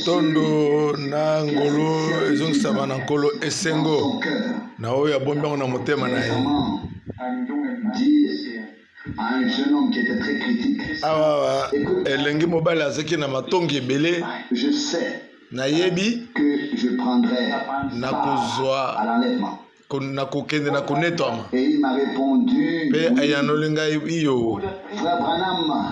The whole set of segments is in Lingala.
Matondo na ngolo ezongisama na nkolo esengo na oyo abombi na motema na ye. Un jeune homme qui était très critique. Awa elengi mobali azeki na matongi ebele. Je sais nayebi que je prendrai na part à l'enlèvement. Et il m'a répondu,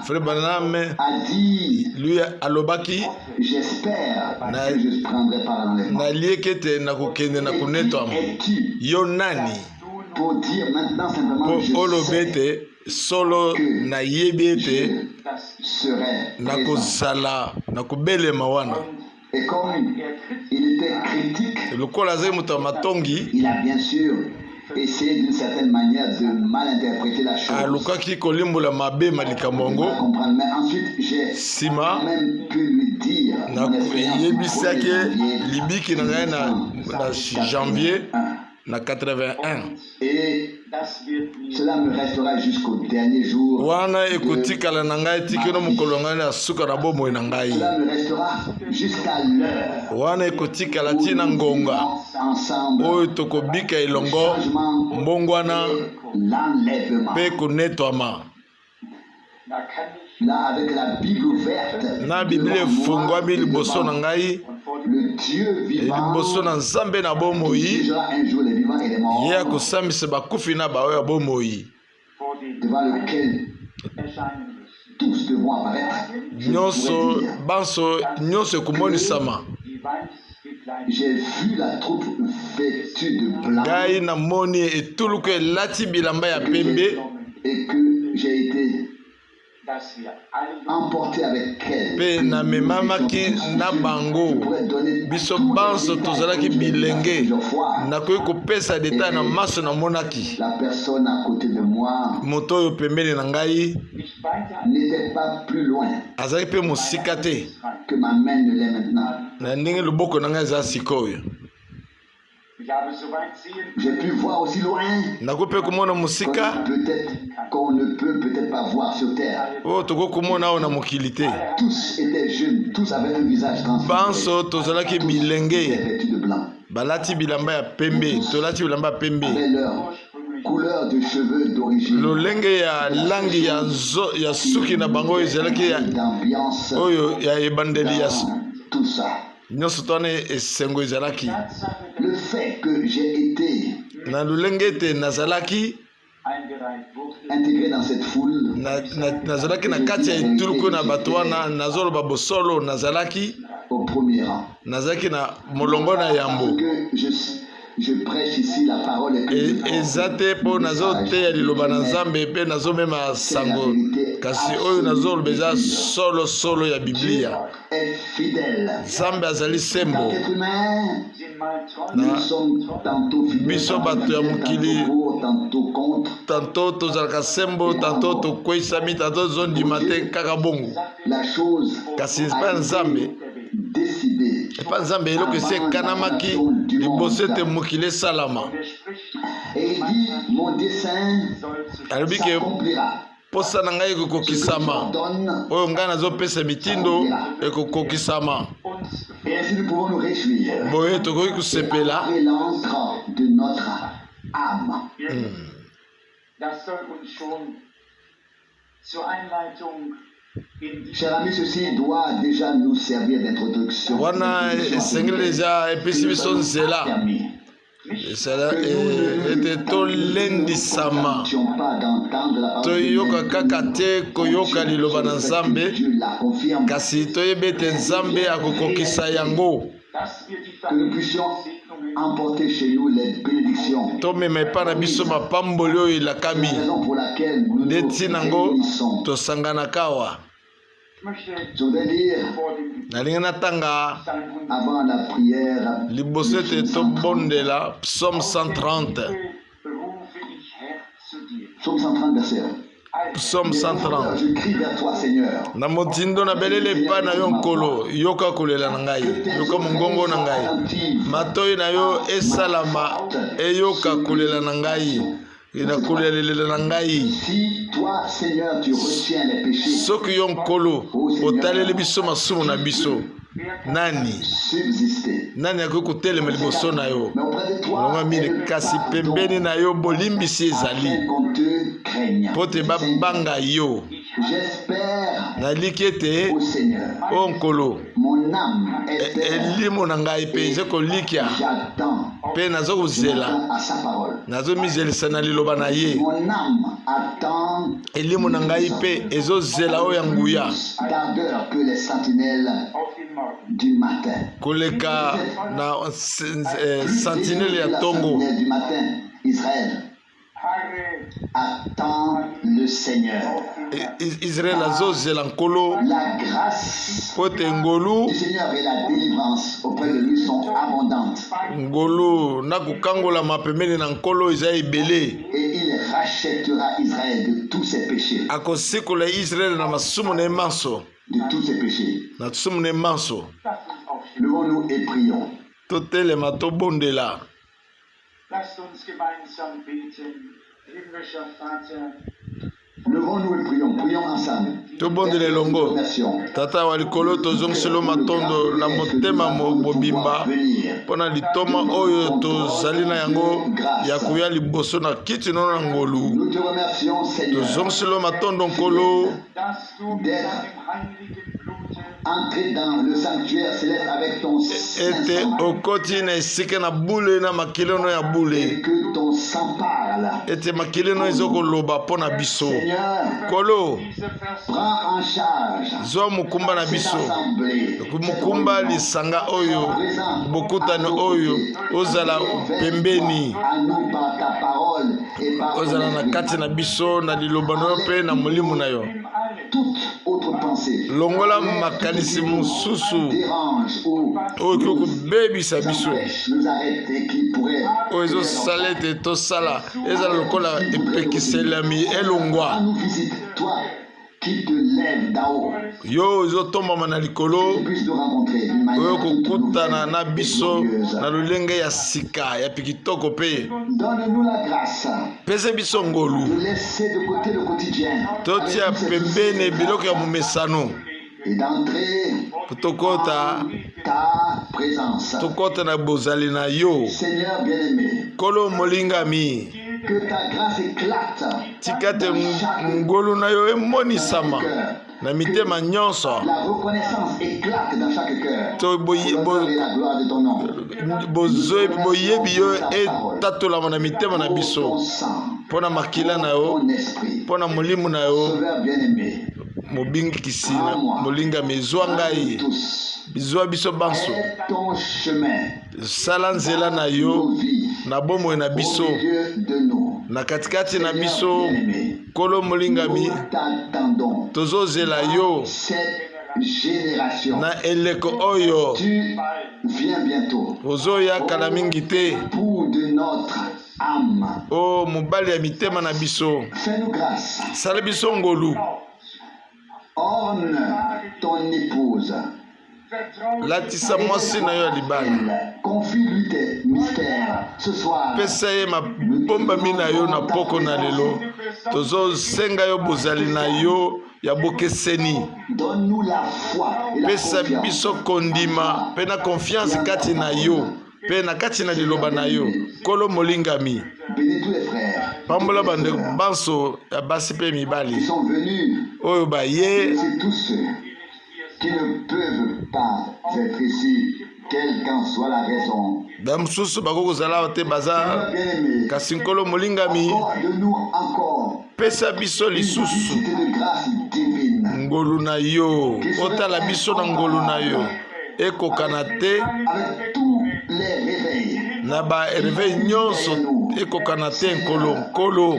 Frère Branham a dit, lui alobaki, j'espère que je prendrai part à l'enlèvement. Yo nani pour dire maintenant simplement je solo na yebete serait na kozala na kubele mawana. Et comme il était critique, il a bien sûr essayé d'une certaine manière de mal interpréter la chose. Comprendre. Mais ensuite, j'ai même pu lui dire mon expérience janvier 81. Et cela me restera jusqu'au dernier jour. Cela me restera jusqu'à l'heure ensemble. Là, avec la Bible ouverte, le Dieu vivant jugera un jour les vivants et les morts, devant lequel tous devront apparaître. J'ai vu la troupe vêtue de blanc et que j'ai été emporté avec elle. La personne à côté de moi n'était pas plus loin que ma main ne l'est maintenant. J'ai pu voir aussi loin peut-être qu'on ne peut peut-être pas voir sur terre. Tous étaient jeunes, tous avaient un visage transformé. Tous étaient vêtus de blanc. Avec leur couleur de cheveux d'origine. D'ambiance, tout ça. Le fait que j'ai été intégré dans cette foule, au premier rang, je prêche ici la parole et que Dieu est fidèle. Nous sommes tantôt fidèles, tantôt contre. La chose a été décidée. Et il dit, mon dessein s'accomplira. Et ainsi nous pouvons nous réjouir et l'entre de notre âme. Cher ami, ceci doit déjà nous servir d'introduction. toyoka kaka te koyoka liloba na Nzambe kasi toyebete Nzambe akokokisa yango que nous puissions emporter chez nous les bénédictions. Tomema epa na biso mapamboli oyo elakami nde ntina ngo tosangana kawa. Je voudrais dire nalinga natanga avant la prière liboso ete tobondela psaume 130. Psaume 130 verset 1. Psaume 130. Je crie vers toi, Seigneur. Na motindo na belele pa na yo nkolo yoka kolela na ngai yoka mongongo na ngai matoyi na yo esalama eyoka kolela na ngai inakulia lele na ngai. Si toi, Seigneur, tu retiens les péchés, Soki yo nkolo otaleli biso masumu na biso, nani subsister. akoki kotelema liboso na yo? Mais auprès de toi, Molongo mine kasi pembeni na yo bolimbisi ezali afin qu'on te craigne. po te babanga yo. J'espère Naliki ete au Seigneur. o nkolo Mon âme espère. elimo na ngai mpe eze kolikia J'attends mpe nazo kozela, à sa parole. nazomizelisa na liloba na ye. Mon âme attend Elimo na ngai mpe ezozela oyo ya nguya d'ardeur que les sentinelles du matin. koleka na sentinelle ya La tongo. sentinelle du matin, Israël attend le Seigneur. Israel azozela nkolo La grâce po ete ngolu du Seigneur et la délivrance auprès de lui sont abondantes. ngolu na kokangolama pembeni na nkolo eza ebele. Et il rachètera Israël de tous ses péchés. Akosikola Israel na masumu na ye manso, De tous ses péchés. na sumu na ye manso. Levons-nous et prions. Totelema tobondela. Lasst uns gemeinsam beten. Himmlischer Vater, Levons-nous et prions. Prions ensemble. Tobondela elongo. Nation. Tata wa likolo tozongiselo matondo na motema mobimba Venir. mpona litoma oyo tozali na yango ya koya liboso na kiti nono na ngolu. Nous te remercions, Seigneur, Tozongiselo matondo nkolo dass du mit deinem heiligen Blute entrer dans le sanctuaire céleste avec ton ete sang okoti na esika na bule na makileno ya bule, et que ton sang parle. ete makileno ezokoloba mpo na biso. Seigneur, Kolo diese Vers prends en charge zwa mokumba na cette biso, assemblée. mokumba lisanga oyo, bokutani oyo ozala pembeni, À nous par ta parole et par ton ozala na esprit. kati na biso na liloba na yo mpe na molimo na yo. Toute autre pensée Longola makanisi mosusu dérange ou oyo ekoki kobebisa biso, empêche, nous arrête et qui pourrait oyo ezosala ete tosala ezala lokola epekiselami elongwa. nous visite, toi qui te lèves d'en haut, Yo ezotombama na likolo, tu puisses nous rencontrer d'une oyo manière toute kokutana na nouvelle et biso glorieuse. na lolenge ya sika ya pikitoko mpe Donne-nous la grâce pese biso ngolu, de laisser de côté le quotidien totia avec tous ces pembeni soucis biloko ya momesano, et d'entrer tokota ta présence. tokota na bozali na yo. Seigneur bien-aimé, Kolo molingami, que ta grâce éclate tika te dans chaque ngolu na yo emonisama cœur. na mitema nyonso. La reconnaissance éclate dans chaque cœur. To Pour l'honneur et la gloire de ton nom. boyebi yo etatolama na mitema na Ton biso sang, mpo na makila na yo, ton esprit, mpo na molimo na yo Sauveur bien-aimé, mobingisi na molingami. Zwa ngai, tous, zwa biso banso, est ton chemin, sala nzela na yo nos vies, na bomoi na au biso, milieu de nous. na katikati na Seigneur biso. bien-aimé, Kolo molingami, nous t'attendons. tozozela yo Cette génération, na eleko oyo tu viens bientôt ozoyaka na mingi te. pour de notre âme. O mobali ya mitema na biso, Fais-nous grâce. sala biso ngolu, Orne ton épouse. latisa mwasi na yo ya libala, Confie-lui tes mystères ce soir. pesa ye mabombami na yo na poko na lelo. Tozosenga yo bozali na yo ya bokeseni, Donne-nous la foi et la pesa confiance. biso kondima mpe na confiance kati na yo mpe na kati na liloba na yo. Kolo molingami, Bénis tous les frères pambola bandeko banso ya basi mpe qui mibali sont venus. oyo baye, C'est tous ceux qui ne peuvent pas être ici, quelle qu'en soit la raison. ba mosusu bakoki kozala te baza, Bien-aimé, kasi nkolo molingami accorde-nous encore pesa biso une lisusu visite de grâce divine. ngolu na yo, otala biso na ngolu na yo, ekokana te Avec tous les réveils. na bareveil nyonso, ekokana te nkolo. Nkolo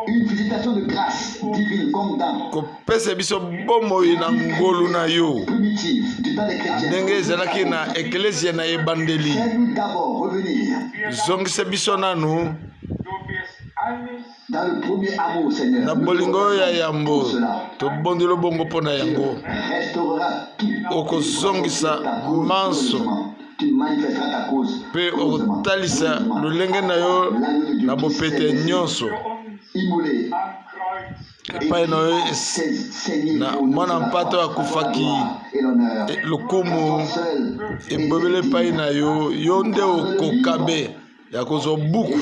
Une visitation de grâce divine comme dans kopesa biso bomoi na ngolu na yo primitive du temps des chrétiens. ndenge ezalaki na eklesia na ebandeli. Fais-nous d'abord revenir Zongisa biso nanu dans le premier amour, Seigneur. na Nous te bolingo oyo ya remercions yambo, pour cela. tobondeli bongo mpo na yango. Restaurera tout. Okozongisa manso, tu manifesteras ta cause. Pe otalisa lolenge na yo na bopete nyonso. Immolé. Epai na yo na mwana mpato akufaki lokumu ebobele epai na yo yo nde okokabe ya kozwa buku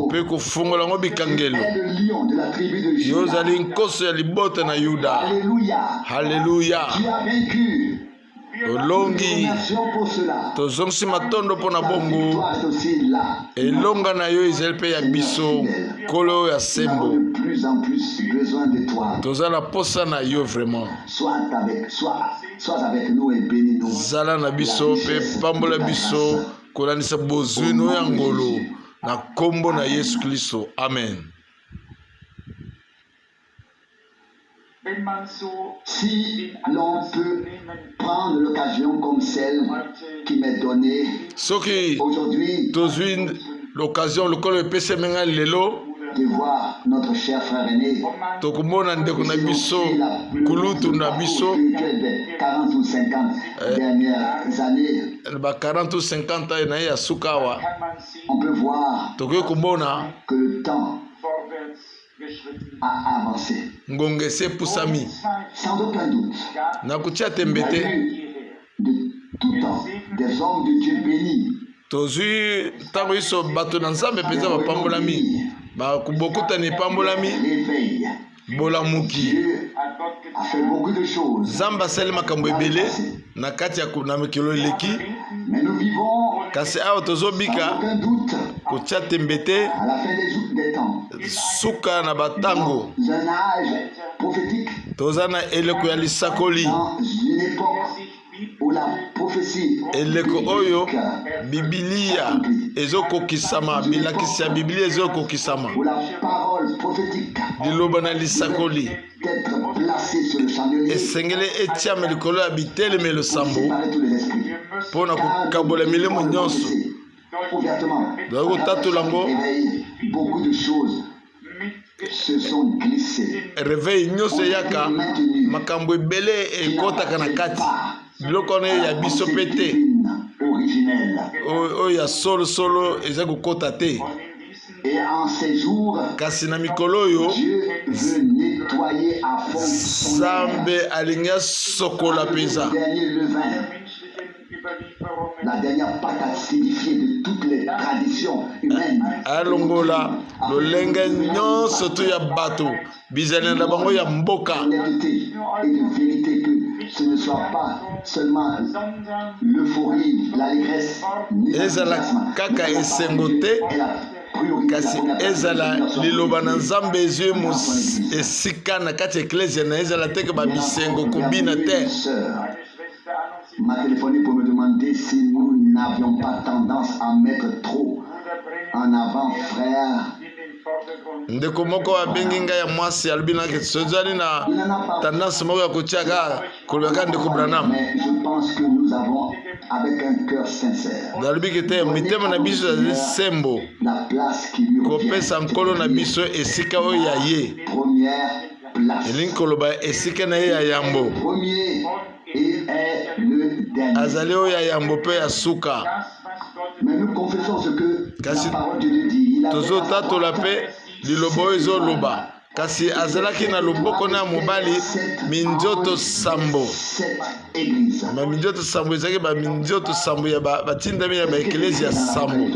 mpe kofungola yango bikangelo yo ozali nkoso ya libota na yuda. Haleluya. Olongi tozongisi matondo mpo na bongo elonga na yo ezali mpe ya biso nkolo ya sembo toza na posa na yo vraiment zala na biso mpe pambola biso kolandisa bozwi no ya ngolo na kombo na Yesu Kristo. Amen. Si l'on peut prendre l'occasion comme celle qui m'est donnée aujourd'hui l'occasion de voir notre cher frère aîné kulutu na biso 40 ou 50 dernières années, 40 ou 50 ans na ya sukawa, on peut voir que le temps a avancé. Sans aucun doute, il y a eu de tout temps des hommes de Dieu bénis. Dieu a fait beaucoup de choses. Mais nous vivons sans aucun doute à la fin des temps dans un âge prophétique, dans une époque où la prophétie où la parole prophétique d'être placée sur le chandelier et séparée tous les esprits. Ouvertement, beaucoup de choses se sont glissées. Et en ces jours, Dieu veut nettoyer à fond son dernier levain, la dernière pâte à acidifier de toutes les traditions humaines. Et de vérité que ce ne soit pas seulement l'euphorie, l'allégresse, kasi ezala liloba na nzambe ezwe esika na kati eklezia na ezala teke ba bisengo kobina te. M'a téléphoné pour me demander si nous n'avions pas tendance à mettre trop en avant, frère. Ndeko moko abengi ngai ya mwasi albina ke sozali na tendance moko ya kotiaka kolobaka ndeko Branham. Mais je pense que nous avons avec un cœur sincère dalibi kete mitema na biso ya sembo la place qui lui kopesa nkolo na biso esika oyo ya ye première place. elingi koloba esika na ye ya yambo Premier et est le dernier. azali oyo ya yambo pe ya suka. Mais nous confessons ce que la parole de Dieu dit. Tozo tatola pe lilobo ezoloba kasi azalaki na loboko na mobali minzoto sambo. Ma minzoto sambo ezaki ba minzoto sambo ya batindami ya ba eklezia sambo.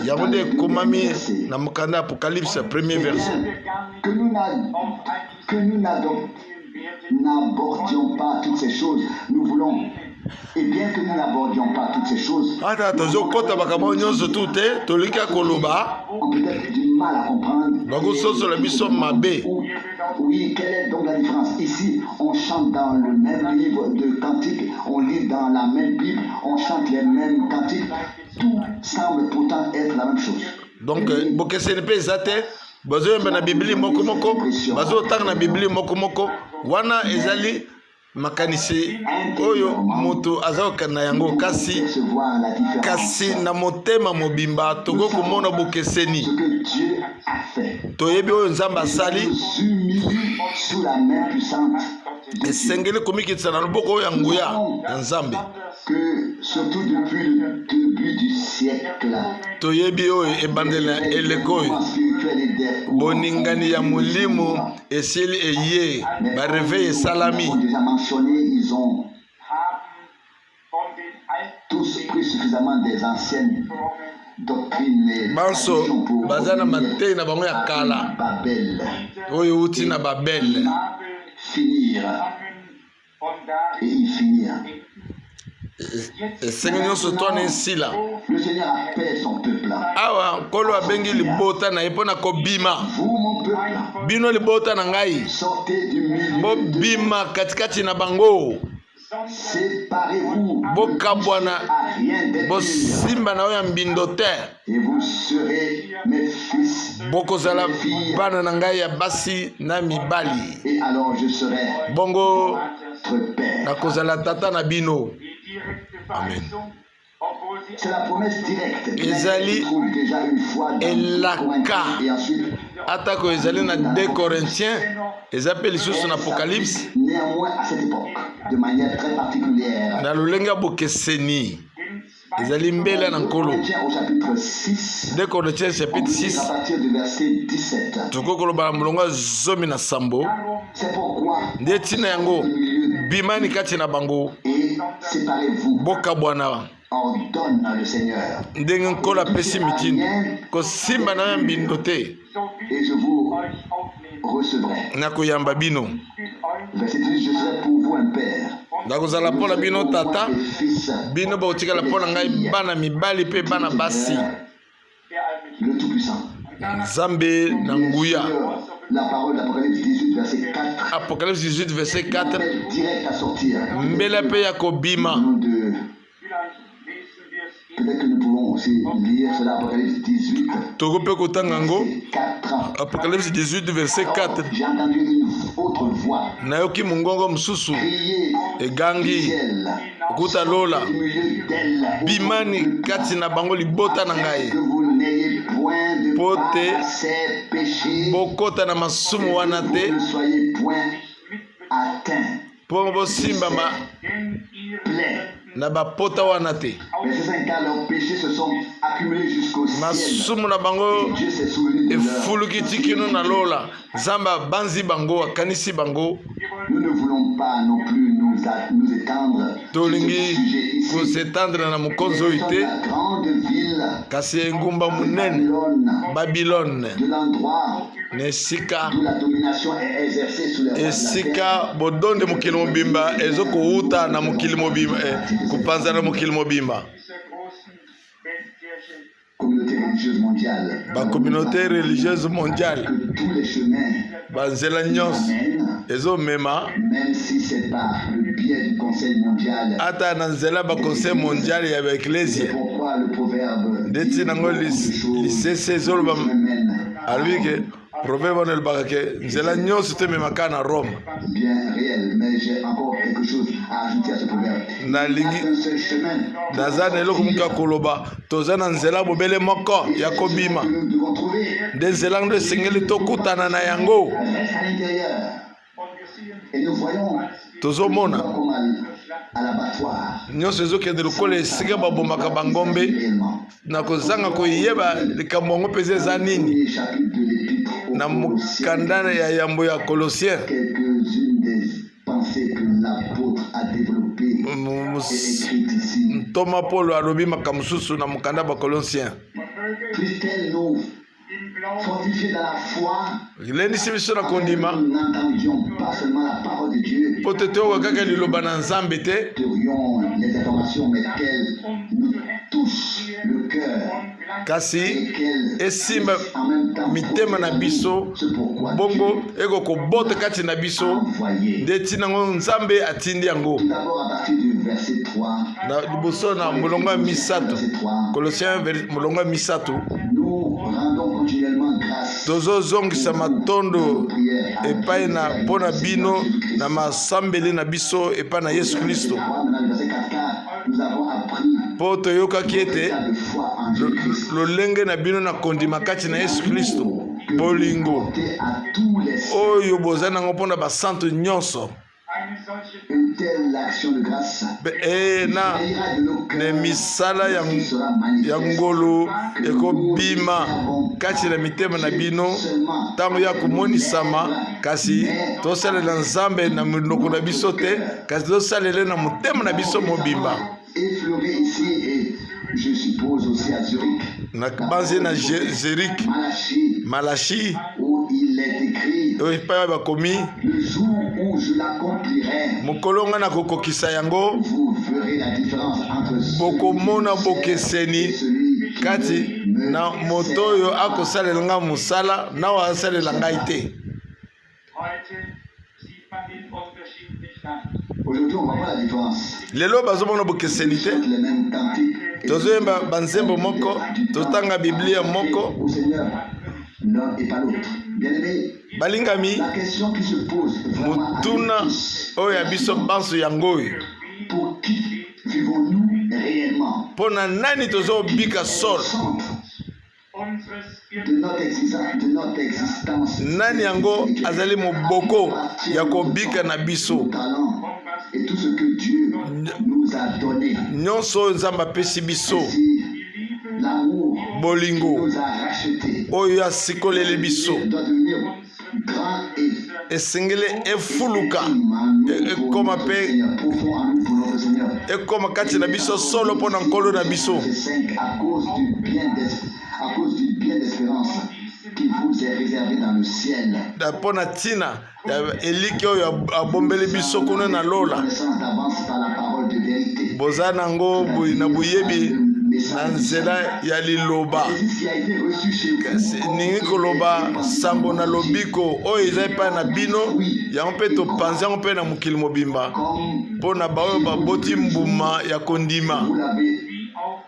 Yango nde komami na mokanda Apocalypse premier verset. Que nous n'abordions pas toutes ces choses. Nous voulons. Et bien que nous n'abordions pas toutes ces choses, on peut être du mal à comprendre. Oui, quelle est donc la différence? Ici, on chante dans le même livre de cantiques, on lit dans la même Bible, on chante les mêmes cantiques. Tout semble pourtant être la même chose. Donc, bazo yemba na Biblia moko moko, bazo tanga na Biblia moko moko, wana ezali makanisi oyo moto azoka na yango kasi na motema mobimba togo komona bokeseni toyebi oyo nzambe asali esengeli komikitisa na loboko oyo ya nguya ya nzambe que surtout depuis le début du siècle, toyebi oyo ebandela eleko oyo spirituel et des boningani ya molimo esili eye bareveil esalami ont déjà mentionné, ils ont haben von den alten tous pris suffisamment des anciennes doctrines et banso traditions pour baza na revenir matei na bango ya à kala Babel, oyo euti na babele Babel finir zusammen von da et y finir. esenge nyonso to na esila Le Seigneur appelle son peuple. awa nkolo abengi libota na ye mpo na kobima Vous, mon peuple, bino libota na ngai sortez du milieu de bobima katikati na bango séparez-vous bokabwana à rien d'être bosimba na oyo ya mbindo te et vous serez mes fils. bokozala bana na ngai ya basi na mibali Et alors je serai bongo votre père. nakozala tata na bino. die direkte Amen. Verheißung, obwohl sie C'est la promesse directe qui Ezali se trouve déjà une fois dans elaka. Corinthiens et ensuite atako ezali na 2 Corinthiens eza mpe lisusu na Apocalypse néanmoins à cette époque de manière très particulière. na lolenge ya bokeseni in ezali mbele na nkolo. Corinthiens au chapitre 6, 2 Corinthiens chapitre on lit à 6 partir du verset 17. tokoki koloba na molongo ya 17. C'est pourquoi nde ntina yango bimani kati na bango et séparez-vous, bokabwana ordonne le Seigneur, ndenge nkolo apesi mitindo kosimba na yo ya mbindo te so wie et je vous euch aufnehmen. recevrai. na koyamba bino. Ich bin euch Verset 18, je serai pour vous un père. nakozala mpo na bino tata Des fils, bino bokotikala mpo na ngai bana mibali mpe bana basi. der Allmächtige. le Tout-Puissant. Nzambe na nguya. La parole d'Apocalypse 18, verset 4. Apocalypse 18 verset 4 Appel direct à sortir. mbele mpe ya Au kobima. nom de... Vielleicht lesen wir es Peut-être que nous pouvons aussi lire cela, Apocalypse 18, Togo mpe kotanga yango verset 4. Apocalypse 18 verset 4 J'ai entendu une autre voix nayoki mongongo mosusu crier du egangi ciel, kuta lola du milieu d'elle. bimani kati na bango libota na Que ngai vous n'ayez point de Pote. part à ces péchés, bokota na masumu wana vous te ne soyez point atteints. mpo bosimbama denn ihr Plaît. na bapota wana te. Verset 5, car leurs péchés se sont accumulés jusqu'au ciel. masumu na bango Et Dieu s'est souvenu de leur. efulukiti kino na lola nzambe abanzi bango akanisi bango. Nous ne voulons pas non plus nous étendre sur ce tolingi sujet ici. kosetandre na mokonzi oyo te La grande ville, kasi engumba monene Babylone, babilone de l'endroit na esika où la domination est exercée sur les rois de la terre. esika bodonde mokili mobimba ezokowuta na mokili mobimba kopanza na mokili mobimba. dieser großen Weltkirche Communauté religieuse mondiale. bacommunauté religieuse mondiale Que tous les chemins banzela nyonso amènent, ezomema même si c'est par le biais du Conseil mondial. ata na nzela baconseil mondial ya C'est baeklezia pourquoi le proverbe nde ntina yango lisese ezoloba alobi ke proverbe wana elobaka ke nzela nyonso to ememaka na Rome. bien réel, mais j'ai encore quelque chose à ajouter à ce proverbe. Il n'y a nalingi qu'un seul chemin naza na eloko moki ya koloba toza na nzela bobele moko ya kobima que nous devons trouver. nde nzela ndo esengeli tokutana na yango. Reste à l'intérieur. und wir sehen Et nous voyons tozomona comme à l'abattoir. nyonso ezokende lokola esika babomaka bangombe Réellement. na kozanga koyeba likambo yango mpenza eza nini. Premier chapitre de l'épître Na aux Colossiens. mokanda ya yambo ya Colossien Quelques-unes des pensées que l'apôtre a développées et écrites ici. ntoma polo alobi makambo mosusu na mokanda bakolosien Puisse-t-elle nous im Glauben fortifier dans la foi, lendisi biso na kondima nous n'entendions pas seulement la parole de Dieu, mpo te toyoka kaka liloba na nzambe te aurions les informations, mais qu'elles nous touchent le cœur kasi et qu'elles esimba puissent en même temps mitema na biso ce pourquoi bongo ekokobota kati na biso envoyé. nde ntina yango nzambe atindi yango. Tout d'abord à partir du verset 3, Na liboso na molongo ya misato verset 3, kolosien molongo ya misato nous rendons continuellement grâce tozozongisa matondo prière à epai na mpo na bino na masambeli na biso epai na Yesu Kristo Maintenant, le verset 4, car nous avons appris mpo toyokaki ete l'état de foi en Jésus-Christ. lolenge na bino na kondima kati na Yesu Kristo bolingo Porté à tous les saints. oyo boza nango mpo na basantu nyonso. eine solche Une telle l'action de grâce na jaillira de nos ne cœurs, misala qui sera ya manifeste, ngolu que nous ekobima n'observons kati na mitema na bino seulement ntango ya avec nos komonisama lèvres, kasi mais tosalela nzambe na minoko na biso te kasi tosalele na motema na biso mobimba effleuré ici et je suppose aussi à Zurich, na banzi na Zurich Malachi où il est écrit oyo epai bakomi le jour où je l'accomplirai, mokolo nga na kokokisa yango vous verrez la différence entre bokomona celui bokeseni et celui qui kati me na moto oyo akosalela nga mosala na oyo asalela ngai te. Heute sieht man den Unterschied nicht an. Aujourd'hui, on va voir la différence. lelo bazomona bokeseni te Les mêmes cantiques et tozoyemba banzembo moko totanga biblia moko au Seigneur, l'un et pas l'autre. Bien-aimés, balingami la question qui se pose vraiment à nous motuna tous, oyo ya biso banso yango oyo pour qui vivons-nous réellement? mpo na nani tozobika solo Centre Unseres de notre existence. nani yango azali moboko ya kobika na biso Nos talents et tout ce que Dieu nous a donné. nyonso oyo nzambe apesi biso Ainsi, l'amour qui bolingo nous a rachetés oyo asikoleli biso doit devenir grand et esengeli efuluka ekoma mpe Seigneur, profond en nous pour notre Seigneur. ekoma kati na biso solo mpo na nkolo na biso Verset 5, à cause du bien d'espérance qui vous est réservé dans le ciel. mpo na ntina ya eliki oyo abombeli biso kuna na lola Connaissance d'avance par la parole de vérité. boza nango na boyebi na nzela ya liloba C'est ce qui a été reçu chez vous. ningi koloba sango na lobiko oyo eza epai na bino yango mpe topanzi yango mpe na mokili mobimba Comme mpo na baoyo baboti mbuma ya kondima vous l'avez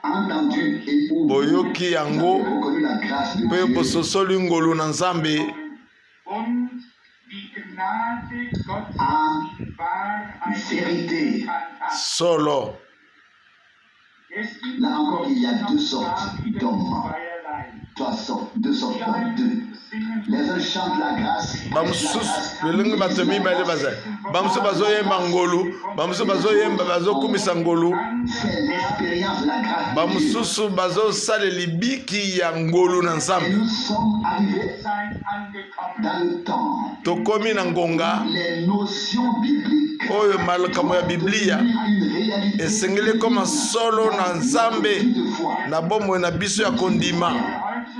entendu et où boyoki yango vous avez reconnu la grâce de mpe Dieu. bososoli ngolu na nzambe und die Gnade Gottes En in Wahrheit vérité. erkannt hat. solo Es gibt Là encore, il y a deux sortes d'hommes. zweierlei. Deux sortes d'hommes. Les uns chantent la grâce. bamosusu lolenge bato mibale bazali bamosusu bazoyemba ngolu bamosusu bazoyemba bazokumisa ngolu C'est l'expérience de la grâce. bamosusu bazosala libiki ya ngolu na Et nzambe nous sommes arrivés Zeit angekommen. dans le temps. tokomi na ngonga Les notions bibliques. oyo makambo ya biblia Une réalité. esengeli ekoma solo na nzambe De foi. na bomoi na biso ya kondima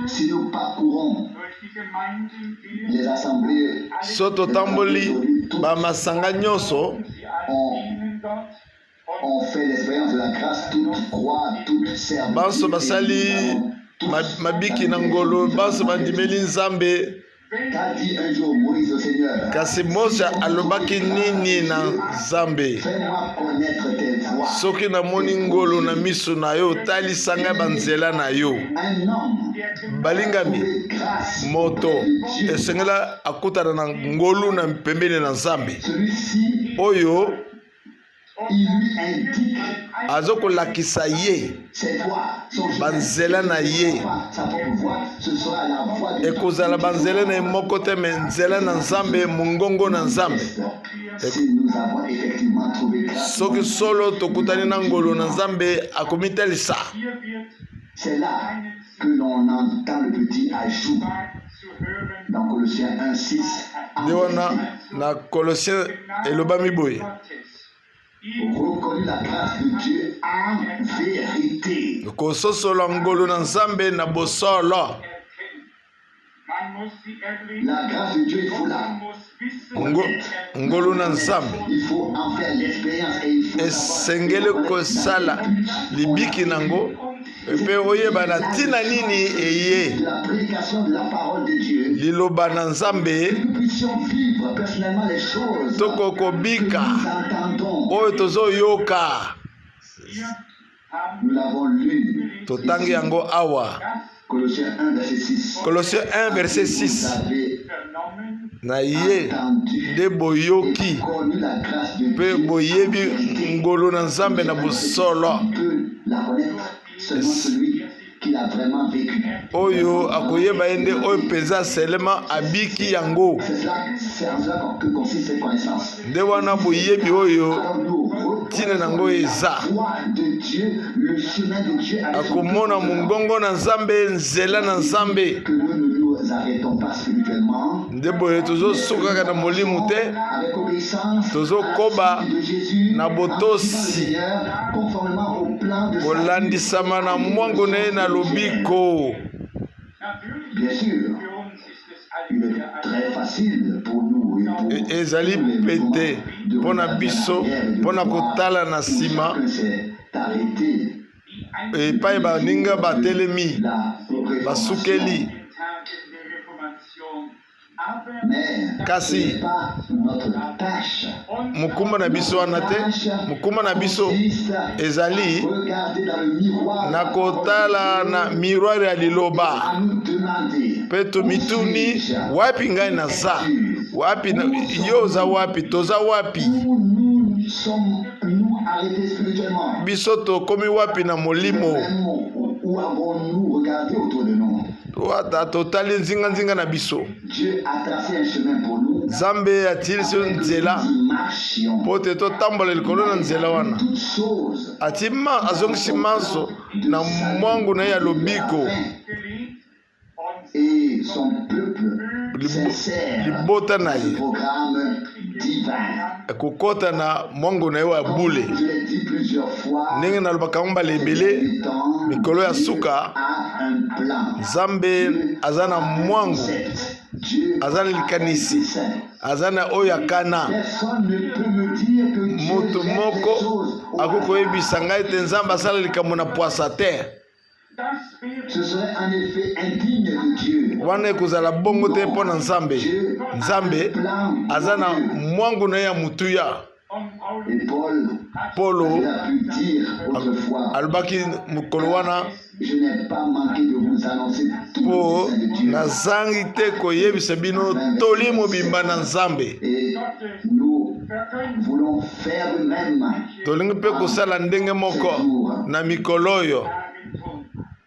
Si nous parcourons Durch die Gemeinden gehen les assemblées, so totamboli bamasanga nyonso sie alle dienen Gott und on fait l'expérience de la grâce, toute croix, toute servitude. banso basali mabiki na ngolu banso bandimeli nzambe Qu'a dit un jour Moïse au Seigneur? kasi mose alobaki nini na nzambe Fais-moi connaître tes voies. soki namoni ngolu na miso na yo talisa ngai banzela na yo Un homme balingami trouvé grâce moto auprès de Dieu. esengela akutana na ngolu na pembeni na nzambe Celui-ci, oyo il lui indique azokolakisa ye ses voies, son chemin. banzela na ye Sa propre voie, ce sera la voie de ekozala banzela na ye moko te me nzela na nzambe mongongo na nzambe Si nous avons effectivement trouvé grâce, soki solo tokutani na ngolu na nzambe akomitalisa hier wird c'est là que l'on entend le petit ajout zu hören, dans Colossiens 1:6. nde wana na kolosien elobami boye Gottes. Ihm Reconnu la grâce de Dieu en vérité. kososola ngolu na nzambe na bosolo erkennen. Man muss sie erleben, La grâce de Dieu, il faut man la, muss wissen, ngolu na nzambe il faut en faire l'expérience et il faut esengeli kosala libiki nango mpe oyeba na ntina nini eye de la prédication de la parole de Dieu. liloba na nzambe Que nous puissions vivre personnellement les choses que tokokobika nous entendons. oyo tozoyoka wir haben Nous l'avons lu. totangi yango awa Colossiens 1, verset 6. kolosien 1 verset Vous 6 avez vernommen, na ye entendu nde boyoki et connu la grâce de mpe Dieu. boyebi ngolu na nzambe na bosolo On peut la connaître seulement celui qui l'a vraiment vécu. oyo akoyeba ye nde oyo mpenza selema abiki yango C'est en cela que consiste cette connaissance. nde wana boyebi oyo Alors nous ntina nango eza voie de Dieu, le chemin de Dieu avec son akomona peuple. mongongo na nzambe nzela na nzambe Que nous ne nous arrêtons pas spirituellement. nde boye tozosukaka na molimo te Avec obéissance tozokoba à la suite de Jésus, na botosi. en suivant le Seigneur, conformément au plan de sa kolandisama na mwango na ye na lobiko. Bien sûr, Für uns ist es il allerdings est très facile pour nous et pour ezali tous les pete mouvements de mpo na regarder biso en arrière et de mpo na voir kotala na où nsima chacun s'est arrêté. epai baninga batelemi La basukeli. den Tagen der Reformation. Aber Mais Kasi. ce n'est pas notre tâche. mokumba na biso wana te. mokumba na biso ezali Regardez dans le miroir na kotala na miroir ya liloba à nous demander mpe tomituni wapi ngai naza wapi yo oza wapi toza wapi où nous sommes nous arrêtés spirituellement. biso tokomi wapi na molimo Même où avons-nous regardé autour de nous? wata totali nzinganzinga na biso. Dieu a tracé un chemin pour nous. nzambe atilisi yo nzela Nous marchions. mpo te totambola likolo na nzela wana Toutes choses azongisi manso na mwangu na ye ya lobiko gelegt und et son peuple s'insère libota na dans le ye programme divin. kokota na mwangu na ye ya bule. Je l'ai dit plusieurs fois, ndenge nalobaka ngo mbala ebele le temps mikolo ya suka a un plan. nzambe aza na mwangu Dieu aza na likanisi dessein. aza na oyo akana. Personne ne peut me dire que Dieu moto gère les moko choses au akoki hasard. koyebisa ngai ete nzambe asala likambo na pwasa te. das wäre Ce serait en effet indigne de Dieu. wana ekozala bongo te mpo na nzambe. nzambe aza na mwangu na ye ya mutuya. und Paulus Et Paul polo a pu dire autrefois, alobaki mokolo wana je n'ai pas manqué de vous annoncer tout mpo le dessein de Dieu. nazangi te koyebisa bino toli mobimba na nzambe. Et nous voulons faire de même. tolingi mpe kosala ndenge moko na mikolo oyo. darin tun.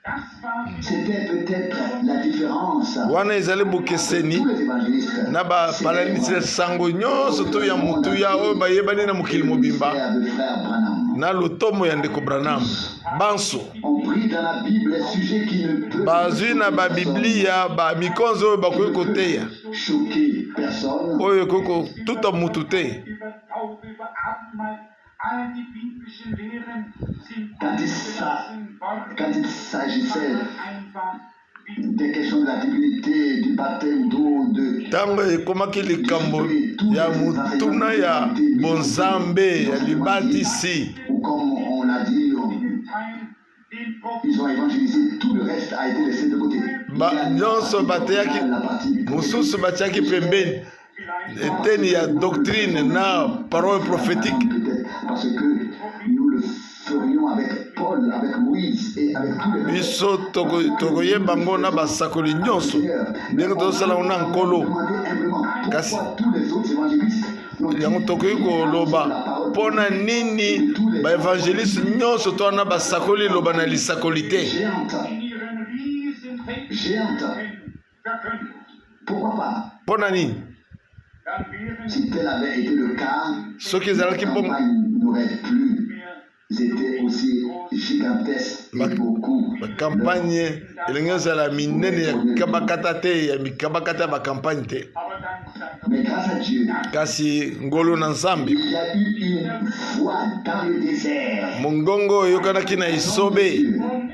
Das war C'était peut-être la différence wana ezali bokeseni tous les évangélistes. na bapalanisi sango nyonso to ya mutuya oyo bayebani na mokili mobimba De frère Branham. na lotomo ya ndeko Branham. banso On prit dans la Bible les sujets qui ne peuvent bazwi na babiblia bamikonzo oyo bakoki koteya choquer personne. oyo ekoki kotuta mutu te. über Taufe, über Abendmahl. All die biblischen Lehren sind Quand il s'agissait des questions de la divinité, du baptême d'eau, de ntango ekomaki likambo ya mutuna ya bonzambe ya libatisi ou comme on l'a dit, ils ont évangélisé, tout le reste a été laissé de côté. nyonso bateyaki La partie mosusu batiaki pembeni eteni ya doctrine na parole prophétique. peut-être parce que nous le ferions avec Paul, avec Moïse et avec tous les biso tokoyeba ngo na basakoli nyonso ndenge tozosala ngo na nkolo. Demandez humblement Kasi- pourquoi tous les autres évangélistes n'ont-ils yango tokoki koloba mpo na nini baevangeliste nyonso to wana basakoli loba na lisakoli te. géante, in ihren Riesenfähigkeiten géante. verkündet. Pourquoi pas? mpo na nini Dann wären Si tel avait été le cas, soki la ezalaki mpo campagne n'aurait plus wir été aussi gigantesque et beaucoup. bakampagne elingi ozala minene ya kabakata te ya mikabakata ya bakampagne te. aber dann sagt Mais grâce à Dieu, kasi ngolo na nzambe il y a eu une voie dans le désert. mongongo oyokanaki na esobe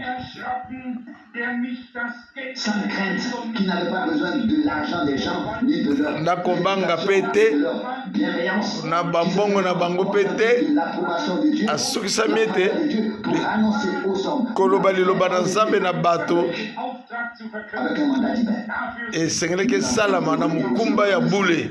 unerschrocken, der nicht das Geld Sans crainte, qui n'avait pas besoin de l'argent des gens, ni de leur, nakobanga pe te de leur bienveillance, na bambongo na bango pe te de l'approbation de Dieu, asukisami ete de Dieu pour annoncer aux hommes koloba liloba na nzambe na bato Auftrag zu verkünden. avec un mandat divin. Dafür esengelaki esalama na mokumba ya bule.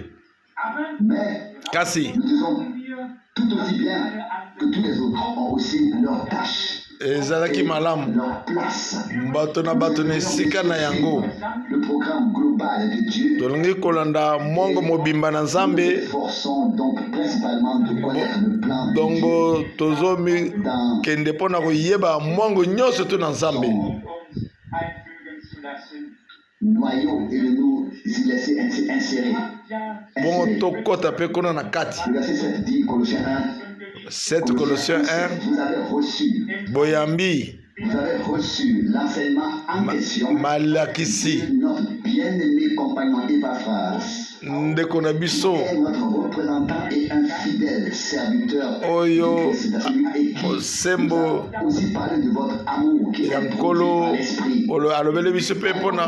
aber Mais kasi nous disons wir tout aussi bien que tous les autres ont aussi leur tâche, ezalaki malamu leur place. bato na bato na esika na yango. Le programme global de Dieu. tolingi kolanda mwango mobimba na nzambe Efforçons donc principalement de connaître le plan de dongo Dieu tozomi dans kende mpo na koyeba mwango nyonso to na nzambe uns einfügen zu lassen. noyau et de nous y laisser insérer. Ja, bongo tokɔta mpe kuna na kati. Le verset 7 dit, Colossiens 1, 7 Colossiens 1. Vous avez reçu Boyambi l'enseignement en question malakisi de notre bien-aimé compagnon Epaphras, ndeko na biso est notre représentant et un fidèle serviteur oyo du Christ dans celui écrit. osembo Aussi parler de votre amour qui ya est produit nkolo par l'esprit. alobeli biso mpe mpona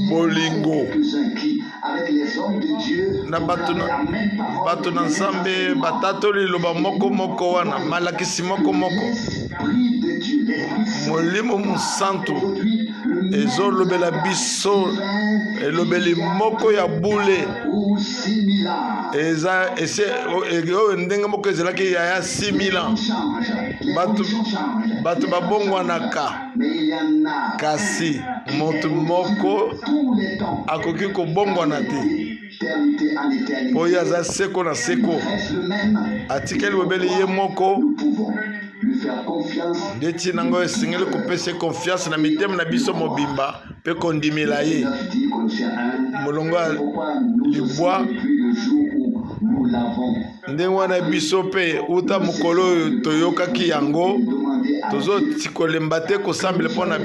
bolingo Quelques-uns qui, avec les hommes de Dieu, na bato proclamaient la même parole na et les mêmes nzambe enseignements. batatoli liloba moko moko wana malakisi moko moko L'Esprit de Dieu, l'Esprit Saint, molimo mosantu aujourd'hui, le même ezolobela biso elobeli moko ya bule ou similaire. eza oyo ndenge moko ezalaki ya 6000 ans Change, les Bato- conditions changent. bato babongwanaka Mais il y en a kasi moto moko tous les temps. akoki kobongwana te D'éternité en éternité. po oyo aza seko na seko Reste le même. atikeli bobeli ye moko Nous pouvons lui faire confiance. nde ntina ngo esengeli kopesa ye confiance na mitema na biso mobimba mpe kondimela ye 9 dit Colossiens 1. molongo ya Pourquoi nous du aussi, bois. depuis le jour où nous l'avons ndenge wana biso mpe uta mokolo oyo toyokaki yango demandé à tozoti kolemba te kosambela mpo na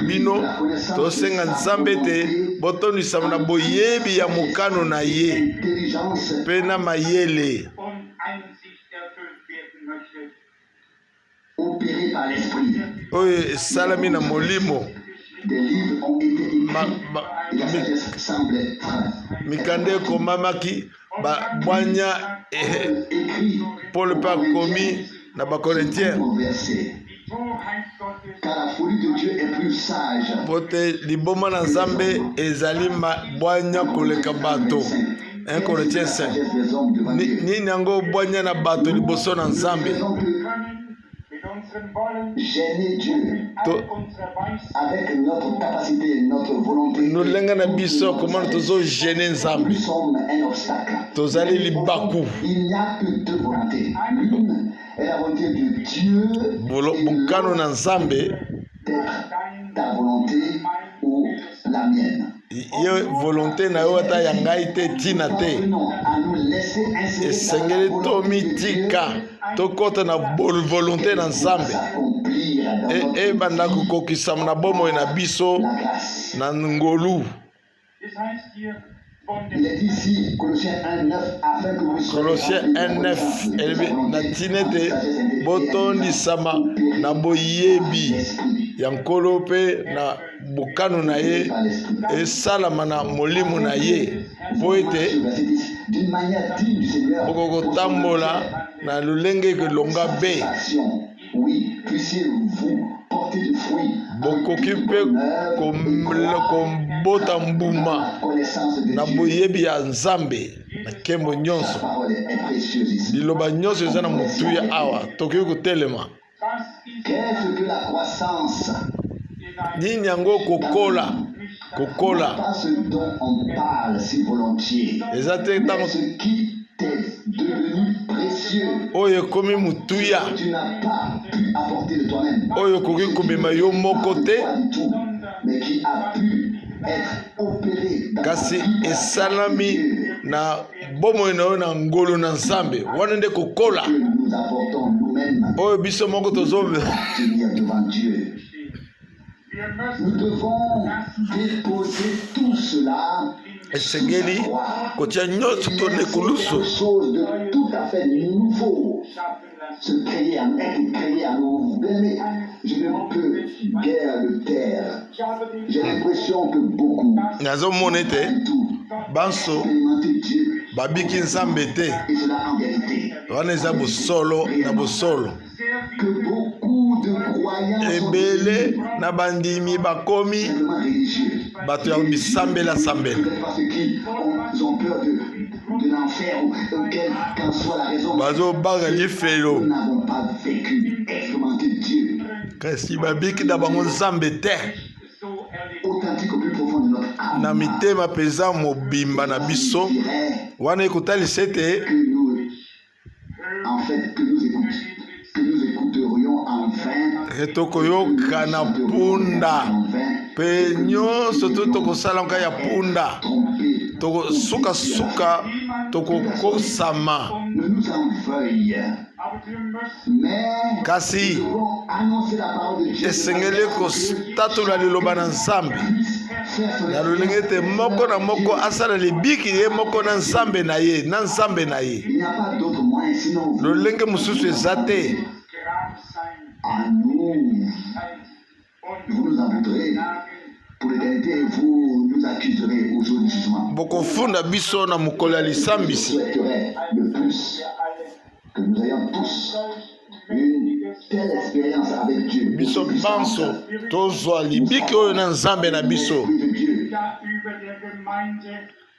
bino tosenga nzambe ete botondisama na boyebi ya mokano na ye intelligence mpe na mayele und Einsicht erfüllt werden möchte. opérée par l'esprit. oyo esalami na molimo Des livres ont été écrits et la mi- sagesse semble être mikanda ekomamaki babwanya écrit paul mpe akomi na bakorintien conversé. Die Torheit Gottes Car la folie de Dieu est plus sage. po te liboma na nzambe ezali bwanya koleka bato 1 Corinthiens 5 Sagesse des hommes devant Dieu. nini yango bwanya na bato liboso na nzambe Donc, können mit unserem Wollen, gêner Dieu all unserer Weisheit, avec notre capacité, notre volonté. nolenga na biso komona tozogene nzambe Nous sommes un obstacle. tozali libaku Il n'y a que deux volontés. L'une est la volonté de Dieu bokano na nzambe d'être ta volonté ou la mienne. ye volonté na yo ata ya ngai te ntina te Non, à nous laisser insérer esengeli tomitika tokɔta na volonté na nzambe s'accomplir dans notre ebanda kokokisama na bomoi na biso la grâce. na ngolu das heißt hier von Il est dem dit ici, Colossiens 1:9, afin que vous soyez Colossiens remplis de la 1:9 connaissance de sa elobi volonté, na ntina en ete sagesse intellectuelle, botondisama na boyebi l'esprit, ya nkolo mpe na bokano na ye par l'esprit. esalama na molimo na ye mpo ete Verset 10, d'une manière digne du Seigneur, bokokotambola na lolenge elonga be satisfaction. Oui, puissiez-vous porter du fruit en bokoki toute mpe bonne œuvre, kombota mbuma la connaissance de na Dieu. boyebi ya nzambe na nkembo Sa nyonso parole est précieuse ici. liloba nyonso eza na motuya awa tokoki kotelema das ist Qu'est-ce que la croissance? hinein, nini yango kokola kokola Pas ce dont on parle si volontiers, eza te mais ntango ce qui t'est devenu précieux, oyo ekomi motuya que tu n'as pas pu apporter de toi-même. oyo okoki kobima yo moko te Pas du tout, mais qui a pu être opéré dans kasi ta vie par esalami Dieu, na bomoi na yo na ngolu na nzambe wana nde kokola que nous apportons nous-mêmes oyo biso moko tozo tenir devant Dieu. wir Nous müssen devons déposer tout cela esengeli kotia nyonso to nekulusu quelque chose de tout à fait nouveau. schaffen lassen. Se créer en être créé à nouveau. Bien-aimé, je ne peux guère le taire. Ich habe den J'ai l'impression que beaucoup nazomona ete du tout banso expérimenté Dieu babiki nzambe te et cela en vérité. wana eza bosolo na bosolo Que beaucoup de croyants sont ebele na bandimi bakomi simplement religieux. bato ya bisambela-sambela Peut-être parce qu'ils ont peur de l'enfer ou quelle qu'en soit la raison. bazobanga Nous lifelo n'avons pas vécu, expérimenté Dieu kasi babiki na bango nzambe te so erlebt. authentique au plus profond de notre âme. na mitema mpenza mobimba na biso Je dirais wana ekotalisa ete que nous, en fait, que nous écouterions en vain. tokoyoka na punda En vain, mpe nyonso to tokosala nka ya punda trompés. tokosukasuka tokokosama ne nous en veuille. Aber wir müssen Mais kasi nous devons annoncer la parole de Dieu. esengeli kotatula liloba na nzambe Faire son na lolenge ete moko na moko asala libiki ye moko na nzambe na ye Il n'y a pas d'autre moyen sinon vous lolenge mosusu eza te Grab sein. à nous. Vous nous en voudrez pour l'éternité et vous nous accuserez au jour du jugement. bokofunda biso na mokolo ya Je lisambisi souhaiterais le plus que nous ayons tous une telle expérience avec Dieu. biso banso tozwa libiki oyo na nzambe na biso L'Esprit de Dieu Da über der Gemeinde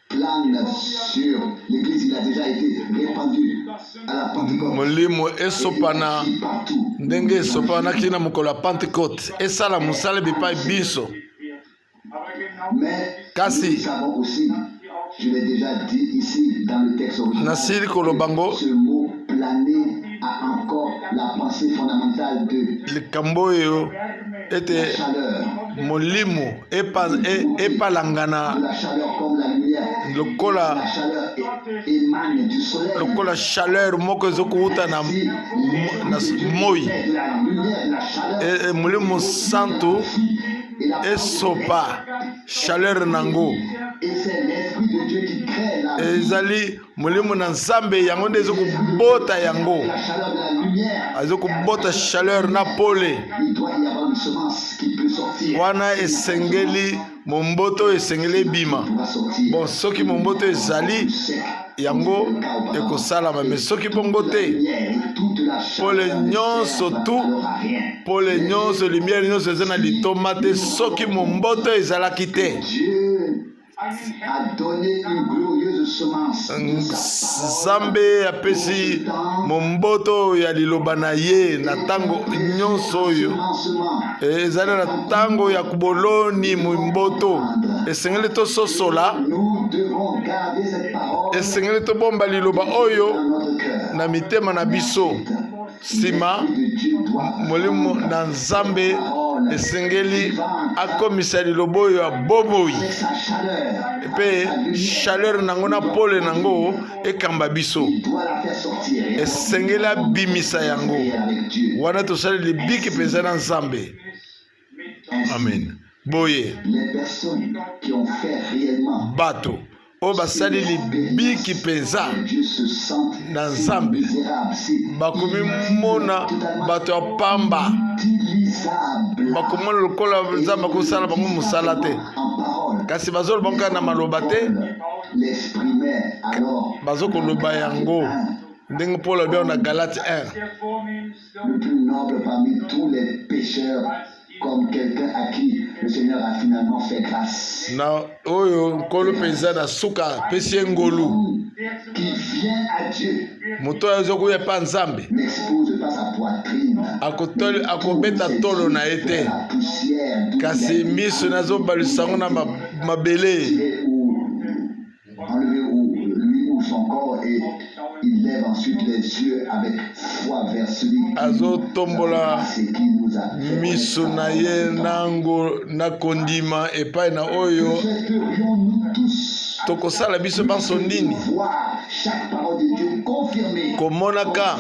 plane sur l'Église. Il a déjà été répandu à la Pentecôte. molimo esopana Et partout. ndenge esopanaki na mokolo ya pentecote esala mosala bipai biso wird. Aber genau Mais Kasi. nous savons aussi, je l'ai déjà dit ici dans le texte original, nasili kolobango ce mot planer a encore la pensée fondamentale de likambo oyo la ete chaleur. molimo epalangana De la chaleur comme la lumière. lokola La chaleur émane du soleil. lokola chaleur moko ezokowuta na moi De la lumière, de la chaleur. molimo santo Et la esopa chaleur nango Et c'est l'Esprit de Dieu qui crée la vie. ezali molimo na nzambe yango nde ezokobota yango La chaleur de la lumière. azokobota chaleur na pole Il doit y avoir une semence qui peut sortir. wana esengeli momboto esengeli ebima Qui va sortir. bon soki momboto ezali Sec. yango ekosalama me soki bongo te pole nyonso tu pole nyonso lumière nyonso eza na litoma te soki momboto ezalaki te Dieu a donné une glorieuse semence. nzambe apesi momboto ya liloba na ye na ntango nyonso oyo ezali na ntango ya kuboloni momboto esengeli tososola Nous devons garder cette parole esengeli tobomba liloba oyo dans notre cœur. na mitema na biso nsima L'Esprit de Dieu doit molimo na nzambe esengeli akomisa liloba oyo ya bomoi avec sa chaleur. mpe chaleur nango na pole nango ekamba biso Il doit la faire sortir. Et esengeli abimisa yango avec Dieu. wana tosali libiki mpenza na nzambe Ainsi, amen boye les personnes qui ont fait réellement bato oyo basali libiki mpenza Dieu se sent na nzambe misérable, c'est bakomi mona bato ya pamba utilisable bakomona lokola nzambe akosala bango mosala te en parole. kasi bazoloba kaka na maloba te L'exprimer alors bazokoloba yango ndenge paul alobi na galate 1 der vornehmste le plus noble parmi tous les pécheurs, comme quelqu'un à qui le Seigneur a finalement fait grâce, na oyo nkolo mpenza na suka apesi ye ngolu qui vient à Dieu, moto oyo azokoya epa nzambe n'expose pas sa poitrine, akobeta tolo na ye te la poussière, d'où kasi il a été miso nazobalisa yango na mabele enlevé ou lui ou son corps, et il lève ensuite les yeux avec foi vers celui azotombola qui nous a fait miso na ye nango na kondima epai na oyo souhaiterions-nous tous tokosala biso banso ndini voir chaque parole de Dieu confirmée komonaka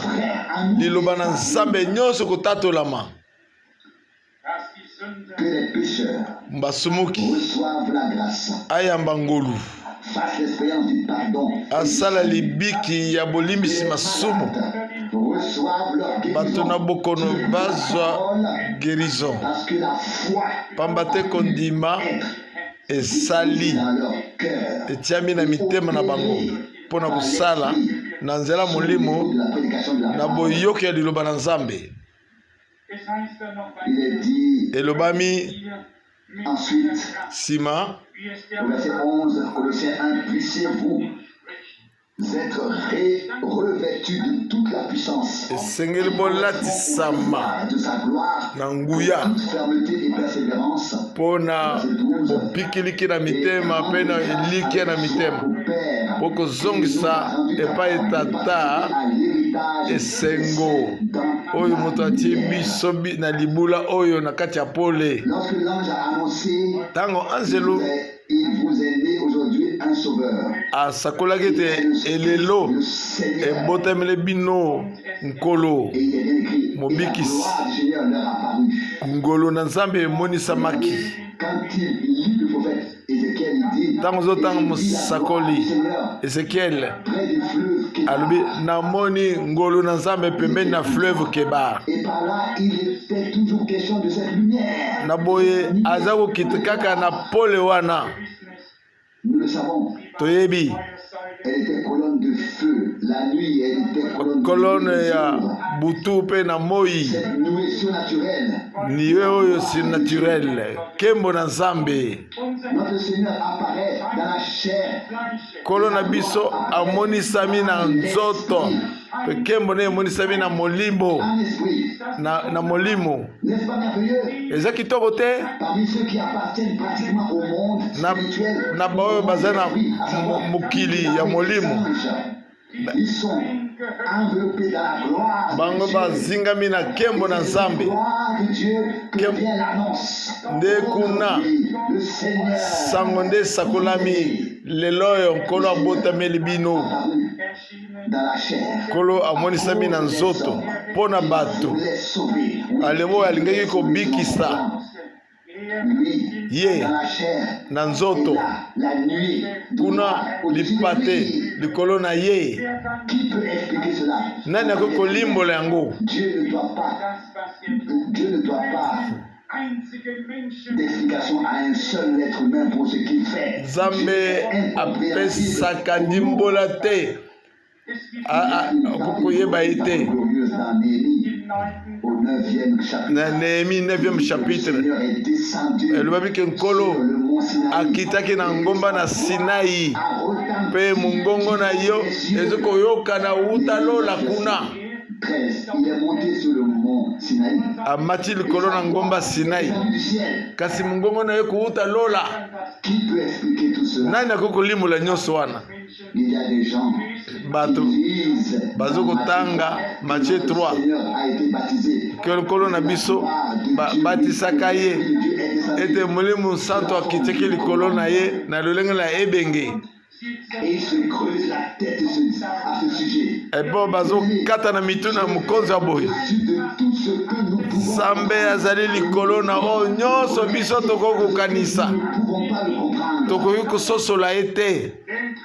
liloba na nzambe nyonso kotatolama dass die Sünde que les pécheurs basumuki reçoivent la grâce, ayamba ngolu fassent l'expérience du pardon, asala libiki ya bolimbisi masumu reçoivent leur bato guérison. na bokono bazwa guérison Parce que la foi pamba te kondima esali dans leur cœur, etiami na mitema na bango mpo na kosala na nzela molimo de la prédication de la na parole. boyoki ya liloba na nzambe es heißt ja noch Il est dit elobami hier mit ensuite nsima wie es au der verset 11, Colossiens 1, puissiez-vous être revêtus de toute la puissance esengeli bolatisama de sa gloire, na nguya toute fermeté et persévérance, mpo na bopikiliki na mitema mpe na eliki na mitema au Père, mpo kozongisa epai tata à l'héritage esengo dans oyo moto atie biso na libula oyo na kati ya pole lorsque l'ange a annoncé annoncé Tango anzelu il vous est né aujourd'hui un sauveur. asakolaki ete elelo Le Seigneur. ebotameli bino nkolo Et il est bien écrit. Et la Mobikis. gloire du Seigneur leur apparut. ngolo na nzambe emonisamaki Quand il lit le prophète Ézéchiel, il dit. ntango ozotanga Et je vis la gloire mosakoli du Seigneur ezekiel près du fleuve Kébar. alobi namoni ngolo na nzambe pembeni na fleuve kebar Et par là, il était toujours question de cette lumière. na boye aza kokita kaka na pole wana Nous le savons. toyebi Elle était colonne de feu. La nuit, elle était colonne kolone de ya jour. butu mpe na moi Cette nuée surnaturelle. niwe oyo surnaturel kembo na nzambe Notre Seigneur apparaît dans la chair. kolo na biso amonisami na nzoto mpe kembo na emonisami na molimo En esprit. na molimo N'est-ce pas merveilleux? eza kitoko te Parmi ceux qui appartiennent pratiquement au monde na, spirituel. na baoyo baza na mokili ya molimo Ils sont enveloppés dans la gloire. bango de Dieu. bazingami na kembo na nzambe Gloire de Dieu que Kem- vient l'annonce. nde kuna Le Seigneur sango nde esakolami lelo oyo nkolo abotameli bino apparu dans la chair. nkolo amonisami na nzoto mpo na bato Voulait sauver. alemo oyo alingaki kobikisa Lui, Ye. dans la chair. na Et nzoto là, la nuée. kuna Au-dessus de lipate lui. likolo na ye Qui peut expliquer cela? nani akoki kolimbola yango Dieu ne doit pas. Dieu ne doit pas d'explication à un seul être humain pour ce qu'il fait. nzambe apesaka ndimbola te kokoyeba ye te Glorieuse dans Néhémie, au 9e chapitre. na Nehemi 9e Le chapitre Seigneur est descendu elobaki ke nkolo sur le mont Sinaï. akitaki na ngomba na Sinai A retenti mpe mongongo na yo ezokoyokana wuta lola kuna 13. Il est monté sur le mont Sinaï. amati likolo na ngomba Sinai Descendu du ciel. kasi mongongo na ye kowuta lola Qui peut expliquer tout cela? nani akoki kolimbola nyonso wana Il y a des gens bato qui lisent bazokotanga Matthieu 3 Le Seigneur a été baptisé. ke nkolo na biso batisaka ye ete molimo santo akitaki likolo na ye na lolenge na ebenge Et il se creuse la tête à ce sujet. epo bazokata na mitu na mokonzi ya boye Au-dessus de tout ce que nous pouvons. nzambe azali likolo na oyo nyonso biso tokoki kokanisa Nous ne pouvons pas le comprendre. tokoki kososola ye te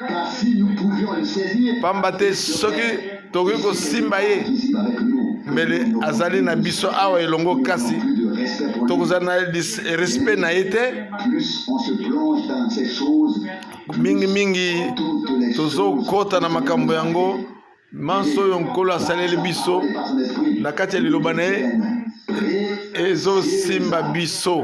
Car si nous pouvions le saisir, pamba te soki tokoki kosimba ye ici avec nous, mbele azali na biso awa elongo kasi plus de respect pour lui. tokozala na respect na ye te Plus on se plonge dans ces choses, mingimingi toutes les choses tozokota na makambo yango manso oyo nkolo asaleli biso par son esprit na kati ya liloba na ye ezosimba biso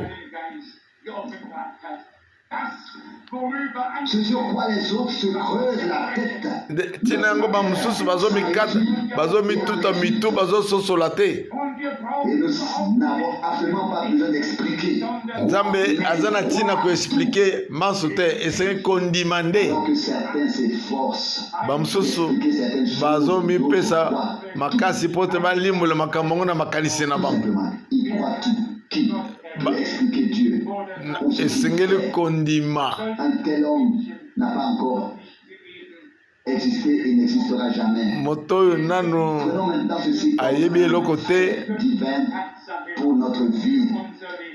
ce sur quoi les autres se creusent la tête. ntina yango bamosusu bazomikata bazomituta mitu bazososola te Et nous n'avons absolument pas besoin d'expliquer nzambe aza na ntina koexplike manso te esengi kondima nde que certains s'efforcent bamosusu d'expliquer certaines choses. bazomipesa makasi mpo te balimbola makambo yango na makanisi na bango Simplement, ils croient tout. Qui peut expliquer Dieu? esengeli kondima Un tel homme n'a pas encore existé et n'existera jamais. moto oyo nanu Prenons maintenant ceci comme ayebi eloko te divin pour notre vie,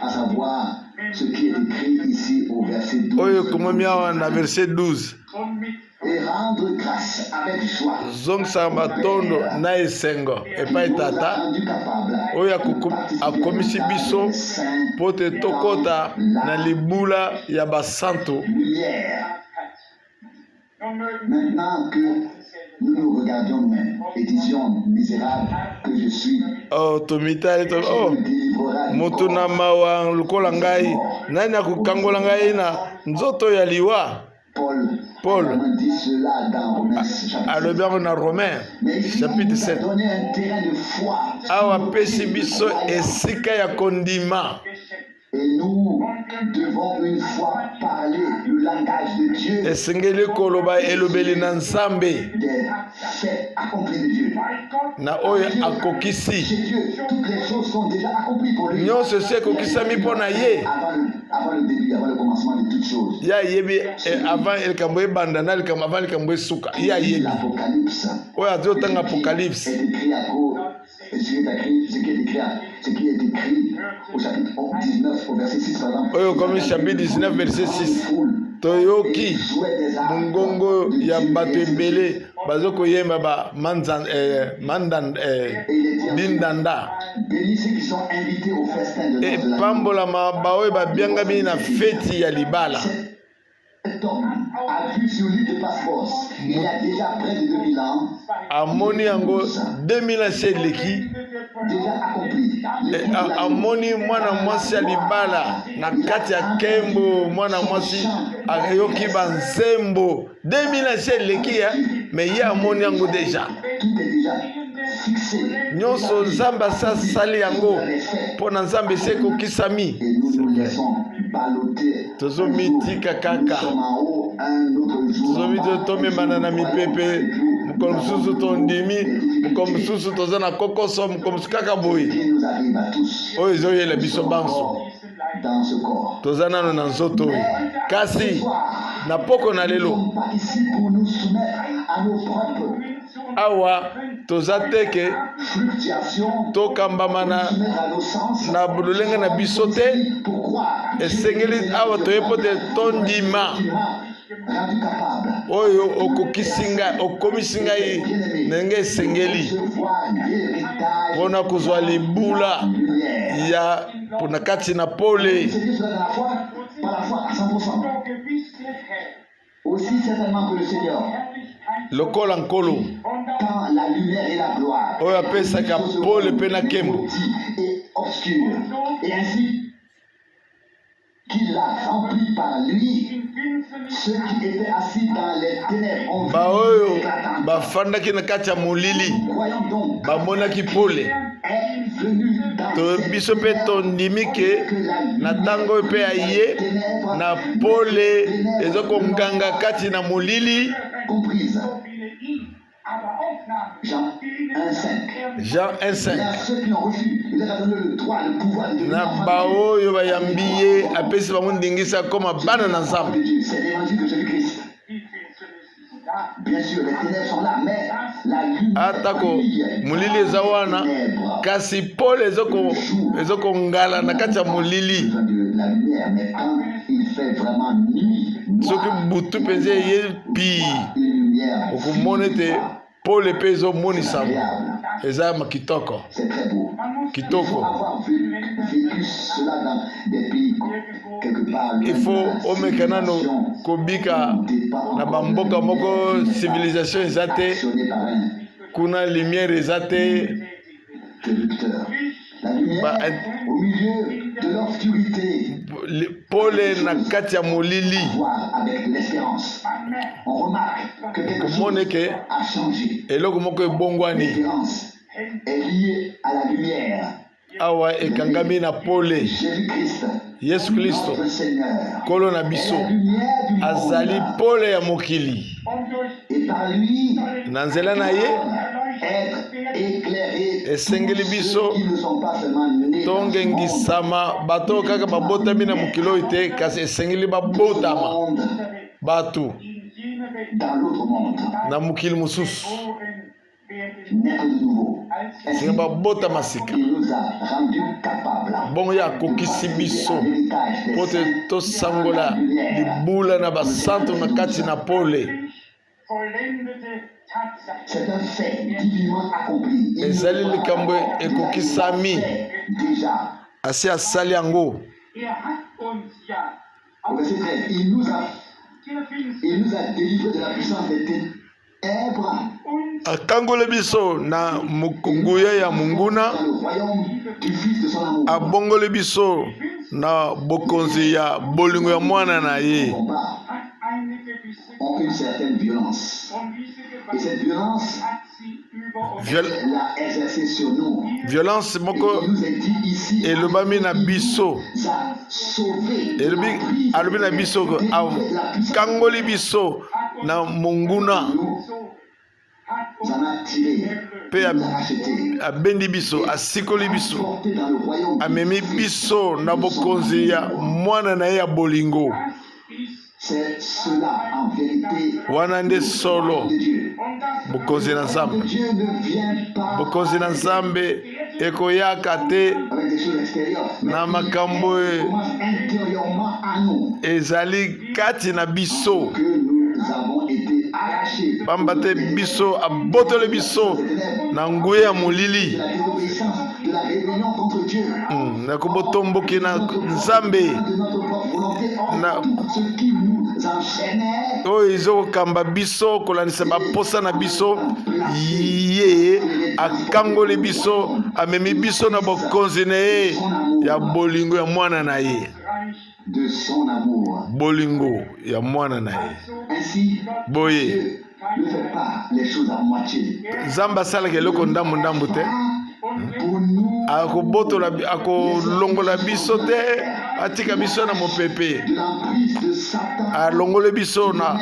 à savoir ce qui est écrit ici au verset 12. oyo ekomami awa na verset 12 Et rendre grâce avec joie. zongisaka matondo na esengo epai tata Rendu capable oyo akomisi biso mpo te tokɔta na libula ya basantu lumière. Maintenant que nous nous regardions nous-mêmes et disions misérable que je suis, tomitali qui me délivrera du motu na corps. mawa lokola ngai nani akokangola ngai na nzoto ya liwa Paul a dit cela dans Romains chapitre alobi yango na Romain Mais ici, on chapitre nous a 7 donné un terrain de foi. awa apesi biso esika ya kondima Et nous devons une fois parler le langage de Dieu, esengeli koloba elobeli na nzambe des faits accomplis de Dieu. na oyo akokisi Chez Dieu, toutes les choses sont déjà accomplies pour lui. nyonso esi ekokisami mpo na ye Avant le ya yebi avant el kamboye bandana el kam avant el kamboye suka ya yebi l'Apocalypse oyo azo tanga apocalypse est écrit à cause ce qui est écrit au chapitre 19 au verset 6 par exemple. oyo comme chapitre 19 verset 6 toyoki mungongo ya bato ebele bazokoyemba ba dindanda Bénis ceux qui sont invités au festin de noces de la epambolama baoyo babiangami na feti ya libala. Cet homme a vu sur lui de passeport il y a déjà près de 2000 ans amoni yango 2000 ans se eleki déjà accompli. amoni mwana mwasi ya libala na kati ya kembo mwana mwasi ayoki banzembo 2000 ans se eleki ya me ye amoni yango deja Tout est déjà fixé. nyonso nzambe asali yango mpo na nzambe esi ekokisami. Et nous nous laissons balloter. tozomitika kaka tozomitika tomemana na mipepe mokolo mosusu tondimi mokolo mosusu toza na kokoso mokolo mosusu kaka boye oyo ezoyela biso banso toza nano na nzoto oyo kasi na poko na lelo awa toza teke tokambama na lolenge na biso te esengeli awa toye po te tondima oyo okokisi ngai okomisi ngai ndenge esengeli mpona kozwa libula ya mpona kati na pole. Aussi certainement que le Seigneur, lokola nkolo quand la lumière et la gloire oyo apesaka pole mpe na nkembo et obscur, et ainsi qu'il a rempli par lui ceux qui étaient assis dans les ténèbres ont vu baoyo l'éclatante. bafandaki na kati ya molili Croyons donc bamonaki pole est venu dans to cette biso mpe tondimi ke na ntango oyo mpe aye na pole ezokonganga kati na molili. comprise. Jean 1,5. Jean Il y 1,5 a ceux qui ont reçu, il leur a donné le droit, le pouvoir de devenir na enfants baoyo bayambi ye apesi bango ndingisa koma bana na nzambe. de Dieu. C'est l'évangile de Jésus-Christ. Bien sûr, les ténèbres sont là, mais la lumière atako molili eza wana kasi pole ezokongala na kati ya molili de la lumière, mais quand il fait vraiment nuit, soki butu mpenza eye pii une lumière okomona ete pole mpe ezomonisa agréable. eza makitoko C'est très beau. Il faut kitoko. avoir vécu cela dans des pays quelque part. Il faut omeka nano kobika na bamboka moko civilisation eza te Actionné par un kuna lumière eza te producteur. La lumière au milieu de l'obscurité. pole na kati ya molili Voir avec l'espérance. On remarque que quelque komone chose ke a changé. eloko moko ebongwani L'espérance est liée à la lumière. awa ekangami na pole. Jésus-Christ, Yesu Kristo notre Seigneur, kolo na est biso la lumière du azali monde. pole ya mokili Et par lui, na nzela na ye être éclairé esengeli tous biso ceux qui ne sont pas seulement nés dans ce monde, tongengisama bato kaka babotami na mokili oyo te kasi esengeli babotama monde, bato dans l'autre monde, na mokili mosusu naître de nouveau. Ainsi, esengi babotama sika il nous a rendus capables bongo ye akokisi biso l'héritage des mpo te saints tosangola dans la lumière. libula na basantu na kati na pole. C'est un fait divinement accompli. Il ezali nous likambo a ekokisami fait déjà. asi asali yango. Au verset 13, il nous a délivré de la puissance des ténèbres akangoli biso na mokunguya ya monguna dans le royaume du Fils de son amour. abongoli biso na bokonzi ya bolingo ya mwana na ye. Combats ont une certaine violence. Et cette violence l'a exercée sur nous. Violence moko Il nous est dit ici, elobami na biso nous a sauvés. alobi na biso akangoli biso na monguna Nous en a tiré, mpe nous a racheté, abendi biso asikoli biso porté dans le royaume. amemi biso na bokonzi ya mwana na ye ya bolingo. C'est cela en vérité. wana nde solo De Dieu. bokonzi na nzambe. Dieu ne vient pas Bokonzi na nzambe ekoyaka te avec des choses extérieures. na makambo Commence intérieurement à nous ezali kati na biso. que nous avons été arrachés Pamba te biso abotoli biso na nguya ya molili. de la désobéissance, de la rébellion contre Dieu. Na kobotomboki na nzambe De notre propre volonté, Na- tout ce qui nous enchaînait. oyo ezokokamba biso kolandisa baposa na biso ye akangoli biso amemi biso na bokonzi na ye ya bolingo ya mwana na ye. De son amour. Bolingo ya mwana na ye. Ainsi, Boye Dieu ne fait pas les choses à moitié. nzambe asalaka eloko ndambu te, Pour nous, akolongola biso te, atika biso na mopepe, de l'emprise de Satan, alongole biso na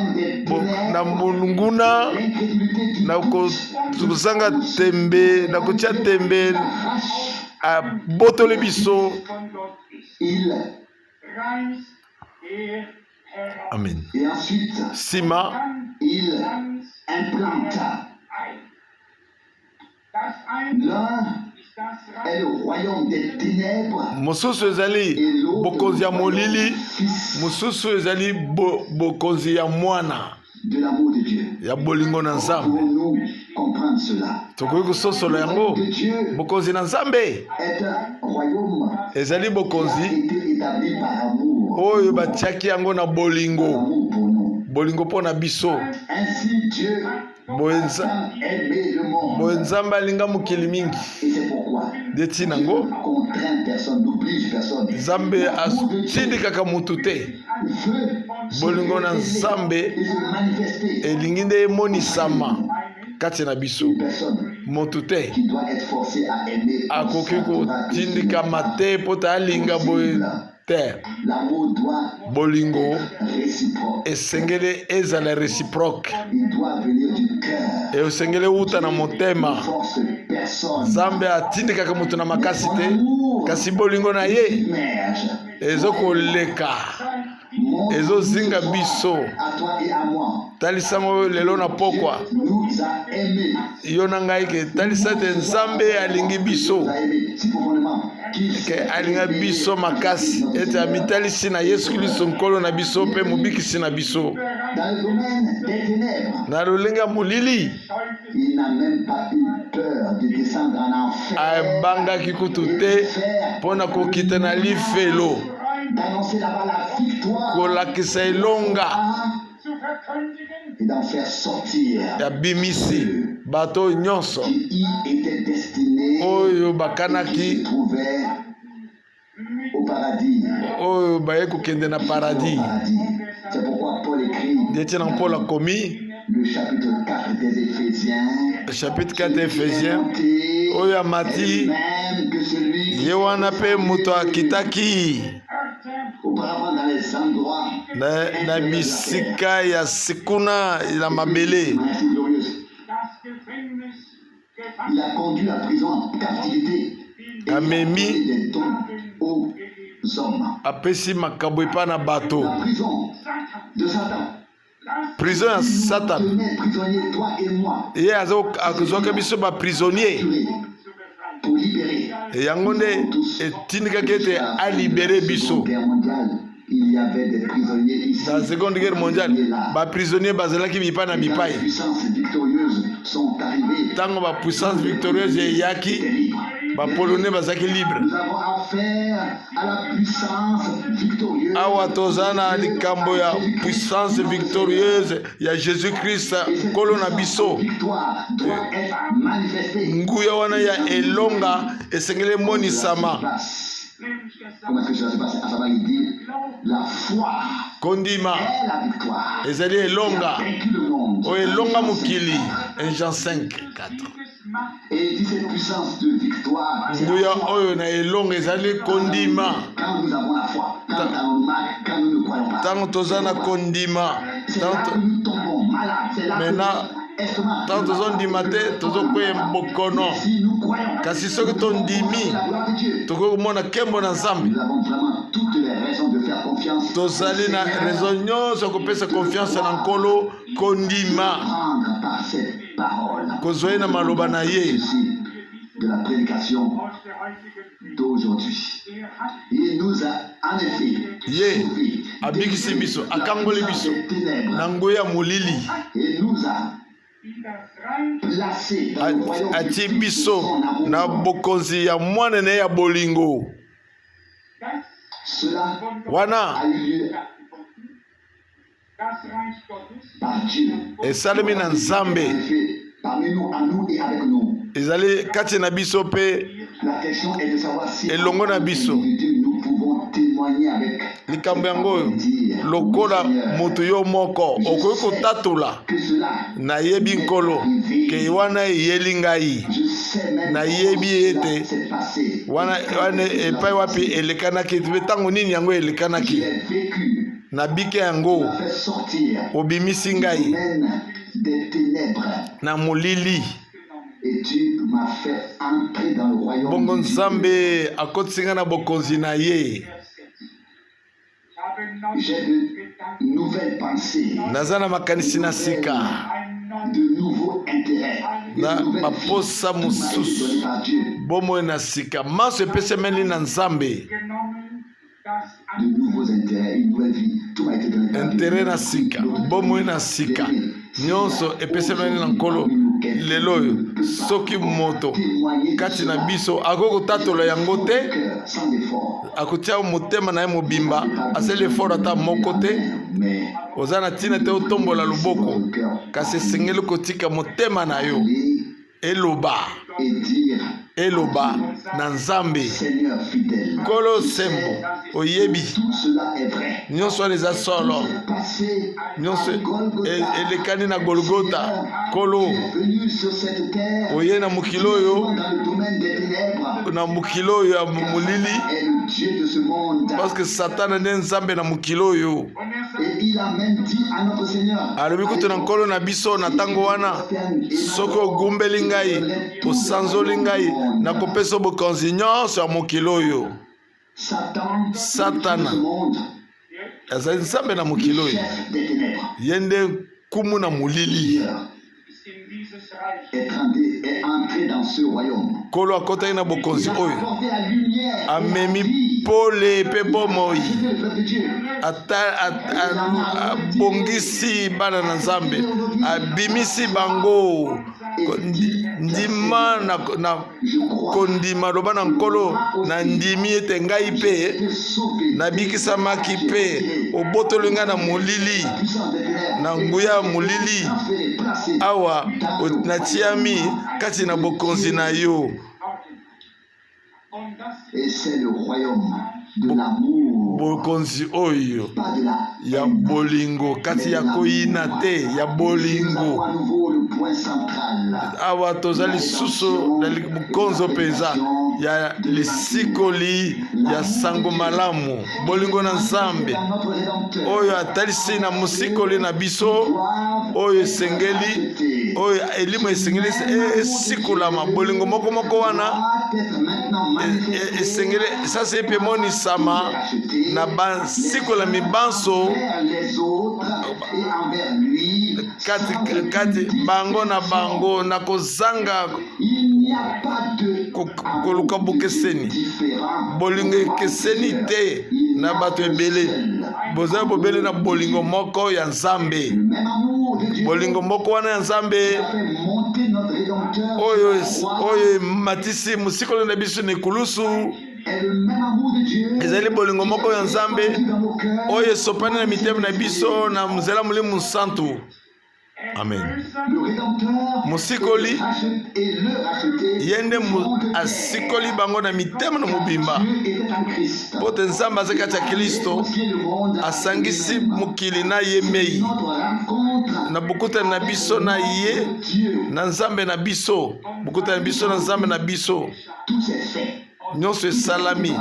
nguna, l'incrédulité du na kozanga tembe, na kotia tembe, abotoli biso. il. Amen. Et ensuite, Sima il implanta. L'un est le royaume des ténèbres mosusu ezali bokonzi ya molili, mosusu ezali bokonzi ya mwana de l'amour de Dieu. ya bolingo na nzambe. Pouvons-nous comprendre cela? Tokoki kososola yango. De Dieu Bokonzi na nzambe est un royaume ezali qui a bokonzi été établi par amour. oyo batiaki yango na bolingo, Amour pour nous. bolingo mpo na biso. Ainsi Dieu Boye nza- a aimé le monde. boye nzambe alinga mokili mingi Et c'est pourquoi nde ntina yango contraint personne, n'oblige personne. nzambe L'amour de Dieu atindikaka mutu te. veut Bolingo na se nzambe révéler et se manifester. elingi nde emonisama kati na biso. Une personne Motu te qui doit être forcée à aimer akoki comme ça, kotindikama te mpo ta alinga boye te. l'amour doit Bolingo être réciproque. esengeli ezala reciproque, Il doit venir du cœur. esengeli uta na Il motema. force personne. nzambe atindikaka moto na makasi te, kasi bolingo na ye Immerge. ezokoleka, Montre ezozinga biso. à toi et à moi. Talisa ngo lelo na pokwa Nous a aimés. yo na ngai ke talisa te nzambe alingi biso, Nous a aimés si profondément qu'il ke alinga biso makasi ete amitalisi na Yesu Kristo nkolo na biso mpe mobikisi na biso. dans le domaine des ténèbres. Na lolenge ya molili Il n'a même pas eu peur de descendre en enfer. abangaki kutu te mpo na kokita na lifelo, D'annoncer là-bas la victoire kolakisa elonga et d'en faire sortir ya bimisi bato nyonso qui y étaient destinés oyo se bakanaki, trouvaient au paradis. oyo baye kokende na paradis. Paradis. C'est pourquoi Paul écrit Nde tina Paul akomi le chapitre 4 des Éphésiens. chapitre 4 Ephésiens oyo amati Même que celui ye wana mpe moto akitaki auparavant dans les endroits na bisika ya sikuna na mabele, ainsi glorieuses. Il a conduit la prison en captivité et il a Amemi. donné des dons aux hommes. apesi makambo epa na bato. La prison de Satan. Prison ya Satan Tenez prisonniers, toi et moi, ye azwaka biso baprisonnier, pour libérer. yango nde etindikaki ete alibere biso. Guerre mondiale, il y avait des prisonniers ici. Na seconde guerre mondiale Là. baprisonnier bazalaki bipai na Les bipai. puissances victorieuses sont arrivées. Ntango bapuissance victorieuse eyaki, C'était libre. bapolonais bazalaki libre. Nous avons affaire à la puissance victorieuse. Awa toza na likambo ya puissance victorieuse ya Jésus Christ nkolo na biso. Victoire doit être manifestée. Nguya wana ya elonga esengeli emonisama. Comment est-ce que cela se passe? À savoir, il dit la foi Kondima est la victoire. ezali elonga Vaincu le monde. oyo elonga mokili. 1 Jean 5, 4. Et il dit cette puissance de victoire. c'est la Nguya foi. oyo na elonga ezali kondima. Quand nous avons la foi, quand nous ne croyons pas, Ntango toza na kondima, c'est là que nous tombons malades. C'est là que Maintenant, notre estomac- ntango tozondima te tozokwea bokono, Si nous croyons, kasi soki tondimi la gloire de Dieu. tokoki komona nkembo na Nzambe. Nous avons vraiment toutes les raisons de faire confiance confiance. tozali na raison nyonso kopesa confiance na nkolo kondima Prendre par cette parole. kozwa ye na maloba na ye De la prédication aus der heutigen d'aujourd'hui. hat Il nous a en effet ye sauvés abikisi biso de la akangoli puissance biso des ténèbres na nguya ya molili et nous a wieder frei placés dans le royaume du atie Fils de biso son amour. na bokonzi ya mwana na ye ya bolingo. das Cela von Gott Wana a eu lieu stattgefunden. Das Reich Gottes par Dieu. esalemi na nzambe En effet, parmi nous, en nous et avec nous. ezali kati na biso mpe La question est de savoir si elongo na biso nous pouvons témoigner avec likambo yango oyo lokola moto yo moko okoki kotatola que cela. nayebi nkolo ke wana eyeli ngai Je sais même nayebi comment ete cela s'est passé. wana epai wapi elekanaki mpe ntango nini yango elekanaki J'ai vécu, nabike yango m'a fait sortir obimisi ngai domaine des ténèbres na molili et tu m'as fait entrer dans le royaume. bongo de Dieu. nzambe akotisi ngai na bokonzi na ye habe neue J'ai de Gedanken, nouvelles pensées, naza na makanisi na sika ein neues de nouveaux intérêts, na de nouvelles baposa vies. Tout m'a été donné mosusu par Dieu. bomoi na sika maso epesemeli na nzambe genommen, das De nouveaux intérêts, une nouvelle vie. Tout m'a été donné par Dieu. intere na sika bomoi na sika nyonso epesemeli na nkolo lelo oyo soki moto kati na biso akoki kotatola yango te Cœur, sans effort. akotia motema na ye mobimba asali efort ata moko te Mais oza na ntina te otombola loboko kasi esengeli kotika motema na yo aller eloba et dire, eloba na nzambe Seigneur fidèle, nkolo sembo oyebi tout cela est vrai. nyonso wana eza solo Passé nyonso à Golgotha. elekani na golgota nkolo Venu sur cette terre, oye na mokili oyo dans le domaine des ténèbres, na mokili oyo ya molili est le Dieu de ce monde. parce que satana nde nzambe na mokili oyo und er Et il a même dit à notre Seigneur, alobi kutu na nkolo na biso na ntango wana soki ogumbeli ngai osanzoli ngai nakopesa bokonzi nyonso ya mokili oyo Satan, Satana. ce monde, azali nzambe na mokili oyo chef des ténèbres, ye nde kumu na molili ist in dieses Reich est entré dans ce royaume. nkolo akotaki na bokonzi Il a oyo apporté la lumière et la amemi vie. pole mpe bomoi C'était le peuple de Dieu. abongisi bana na nzambe abimisi bango ndima na Je crois kondima loba na nkolo na ndimi ete ngai mpe que sauvé nabikisamaki mpe obotoli ngai na molili puissance des ténèbres na nguya ya molili fait placer awa natiami kati na bokonzi na yo und das et c'est le royaume de l'amour, bokonzi oyo pas de la ya bolingo kati ya koyina te ya bolingo à nouveau le point central. awa toza lisusu na bukonzo mpenza ya lisikoli ya sango malamu bolingo na nzambe Dans notre Rédempteur, oyo atalisi na mosikoli na biso oyo esengeli oyo elimu esengeli esikolama bolingo moko wana doit être maintenant manifesté esengeli sasa epe emonisama na basikolami banso vers les autres et envers lui. kati bango na bango na kozanga Il n'y a pas de koluka bokeseni différent. bolingo ekeseni te na bato ebele bozali bobele na bolingo moko ya nzambe Le même amour de Dieu bolingo moko wana ya nzambe a fait monter notre Rédempteur oyo sur la croix. oyo ematisi mosikoli na biso na ekulusu Et le même amour de Dieu ezali bolingo moko ya nzambe dans nos cœurs. oyo esopani na mitema na biso na nzela molimo santu amen Le Rédempteur mosikoli et le racheté ye nde asikoli bango na mitema na mobimba Dieu était en Christ. po te nzambe aza kati ya kristo Qui est le monde asangisi mokili na ye mei notre rencontre na bokutani na biso na ye Dieu. na nzambe na biso bokutani na biso na nzambe na biso Tout s'est fait. nyonso esalami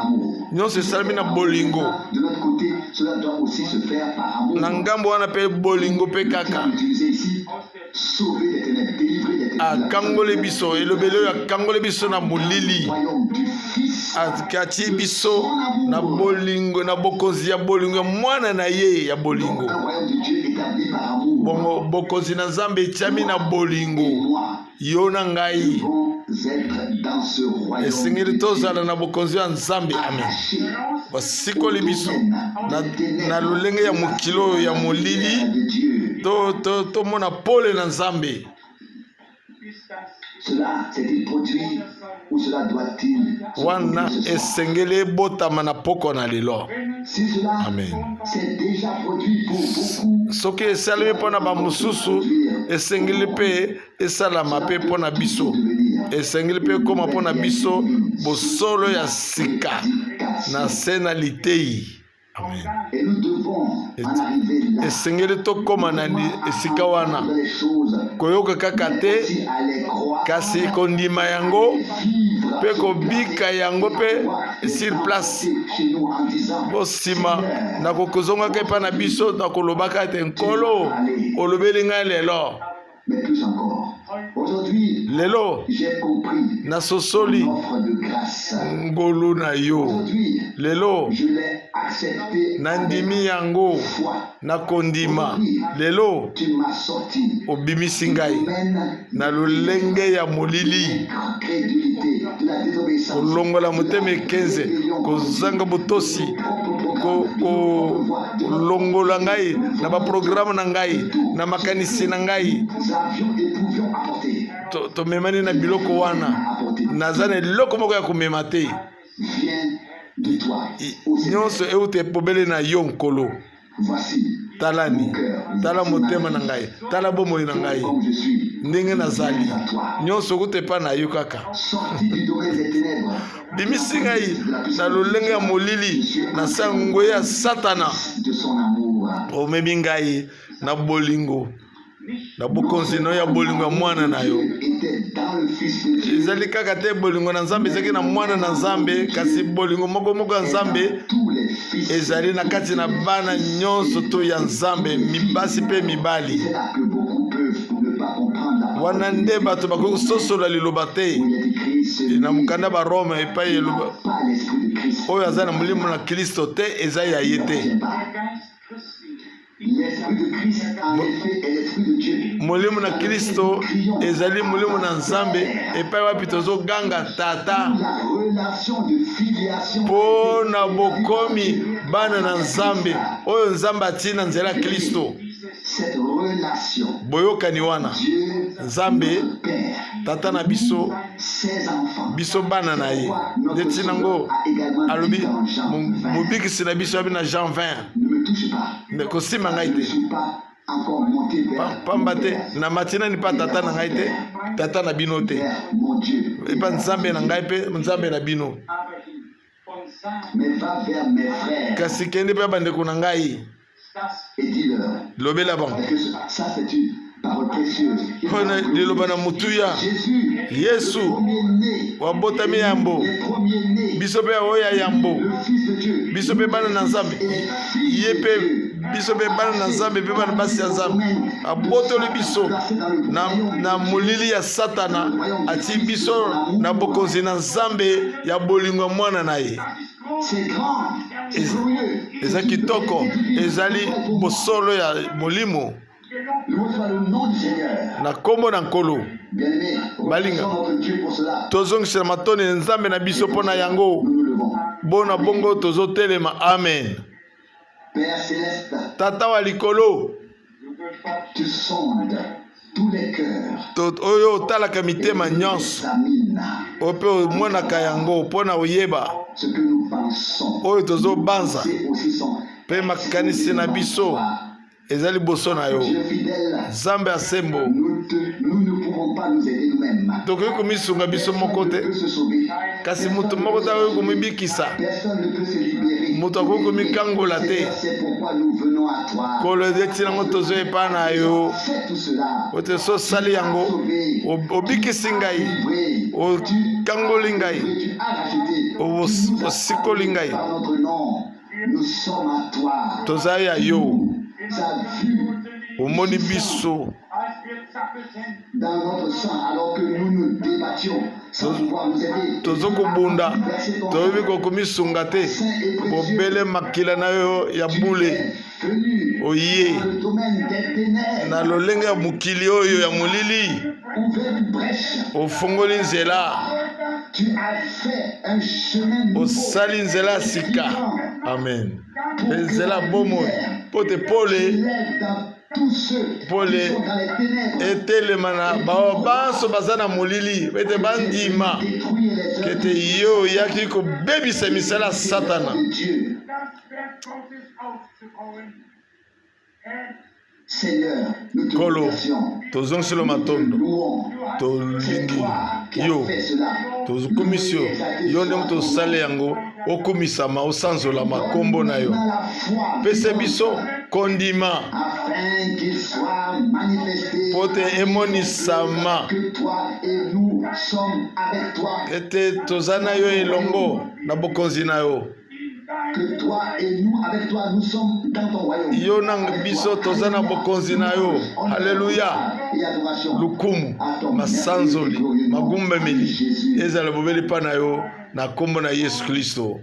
nyonso esalami na bolingo De notre côté, cela doit aussi se faire par amour. na ngambo wana mpe bolingo mpe kaka Utilisé ici, sauver des ténèbres, délivrer des ténèbres. akangoli biso elobeli oyo akangoli biso na molili Royaume du Fils akati biso na bolingo na bokonzi ya bolingo mwana na ye ya bolingo. Un royaume de Dieu établi par amour. Bongo bokonzi na Nzambe etiami na bolingo. Yo na ngai Devons être dans ce royaume. esengeli tozala na bokonzi ya Nzambe. Amen. Attachés Basikoli biso na lolenge ya mokilo ya molili de Dieu. tomona pole na Nzambe. Cela s'est-il produit ou cela doit-il se Wana produire ce soir? esengeli botama na poko na lelo. Si cela Amen. s'est déjà produit pour beaucoup, Soki esalemi mpo na bamosusu esengeli mpe esalama mpe mpo na biso. Esengeli mpe ekoma mpo na biso bosolo ya sika na se na litei. Amen. et nous devons en arriver là. Esengeli tokoma na esika wana Les choses, koyoka kaka te si à les croire, kasi kondima yango vivre mpe kobika yango mpe sur place. chez nous en disant, Bosima na kokozongaka epa na biso na kolobaka ete nkolo olobeli ngai lelo. mais plus encore. Aujourd'hui, Lelo j'ai compris nasosoli l'offre de grâce. ngolu na yo. Aujourd'hui, Lelo je l'ai accepté. nandimi yango Foi. na kondima. Lelo Tu m'as sorti obimisi ngai domaine na lolenge ya molili, crédulité, de la désobéissance, kolongola motema ekenze, kozanga botosi, kolongola ngai na baprograme na ngai na makanisi na ngai. nous avions et pouvions apporter. Tomemani na biloko wana naza na eloko moko ya komema te. Viens de toi. Nyonso euta epobele na yo nkolo. Voici Talani, tala motema na ngai, tala bomoi na ngai, comme je suis. ndenge nazali. Nyonso kuta epa na yo kaka. Sorti du domaine des ténèbres. Bimisi ngai na lolenge ya molili na sango ya Satana. De son amour. Omemi ngai na bolingo na bokonzi no ya bolingo ya mwana na yo. Était dans le Fils de Dieu. Ezali kaka te bolingo na Nzambe ezali na mwana na Nzambe, kasi bolingo moko moko ya Nzambe Tous les fils. ezali na kati na bana nyonso to ya Nzambe, mibasi pe mibali. C'est là que beaucoup peuvent ne pas comprendre la parole. Wana nde bato bakoki kososola liloba te Il est écrit, celui na mokanda barome epai eloba pas l'esprit de Christ. oyo aza na molimo na Kristo te eza ya ye te. L'esprit de Christ, en effet, est l'esprit de Dieu. Molimo na Kristo ezali molimo na Nzambe epai wapi tozoganga tata La relation de filiation. mpo na bokomi bana na Nzambe oyo Nzambe atina nzela ya Kristo. Cette relation. Boyokani wana Dieu, Nzambe notre Père, tata na biso ses enfants. biso bana na ye nde tina ngo alobi mobikisi na biso abi na Jean 20 Ne me touche pas. kosima ngai Je ne te suis pas encore monté vers pamba te na matinani mpa tata na ngai te tata na bino te mon Dieu. epa Nzambe na ngai mpe Nzambe na bino, aber hin von seinem Mais va vers mes frères kasi kende mpe bandeko na ngai das et dis-leur lobela bango que ça c'est une parole précieuse. mpona liloba na motuya Jésus, Yesu premier-né, wabotami yambo les premiers-nés, biso mpe oyo ya yambo le Fils de Dieu, biso mpe bana na Nzambe et les fils ye de mpe Dieu. biso mpe bana na Nzambe mpe bana basi ya Nzambe abotoli biso na molili ya Satana, ati biso na bokonzi na Nzambe ya bolingo ya mwana na ye. C'est grand, c'est glorieux. Eza kitoko, ezali bosolo ya molimo Loué soit le nom du Seigneur. na kombo na nkolo. Bien-aimé, Balinga. remercions notre Dieu pour cela. Tozongisela matoni ya Nzambe na biso mpo na yango. Nous nous levons. Bona bongo tozotelema. Amen. Père céleste, Tata wa likolo tu sondes tous les cœurs. oyo otalaka mitema nyonso Examine oyo mpe omonaka yango mpo na oyeba ce que nous pensons. oyo tozobanza C'est aussi son mpe makanisi na biso eza liboso na yo. Dieu fidèle. Nzambe asembo Nous ne pouvons pas nous aider nous-mêmes. tokoki komisunga biso moko Personne ne te, peut se sauver. kasi moto moko te akoki komibikisa, Personne ne peut se libérer. moto akoki komikangola te. Seigneur, c'est pourquoi nous venons à toi. kolo eti nango tozo epa na yo Fais tout cela. ote sosali yango, obikisi ngai, Livré. okangoli ngai, Tu as racheté. osikoli ngai. Par notre nom, nous sommes à toi. Toza ya yo, Sa vue omoni biso als wir zappelten, dans notre sang alors que nous nous débattions sans pouvoir nous aider. tozokobunda toyebi kokomisunga te bobele makila na yo ya bule oye Dans le domaine des ténèbres, na lolenge ya mokili oyo ya molili ouvert une brèche. ofongoli nzela Tu as fait un chemin nouveau. osali nzela ya sika amen mpe nzela bomoi mpo te pole Lève dans tous ceux Paul qui sont dans les ténèbres. etelema na bao banso baza na molili ete bandima Détruire les œuvres kete yo oyaki kobebisa misala ya satana de Dieu. das Werk Gottes aufzubauen. Herr, Seigneur, nous te kolo remercions. tozongiselo matondo Louons. C'est tolingi toi qui as yo fait cela. tokomisi yo yo nde moto osala yango okumisama osanzolama kombo na yo Dans la foi, pese biso kondima afin qu'il soit manifesté mpo te emonisama que toi et nous sommes avec toi, ete toza na yo elongo na bokonzi na yo que toi et nous avec toi nous sommes dans ton royaume. yo na biso toza na bokonzi na yo haleluya Et adoration lukumu masanzoli magumbameli ezala bobeli mpa na yo na kombo na yesu kristo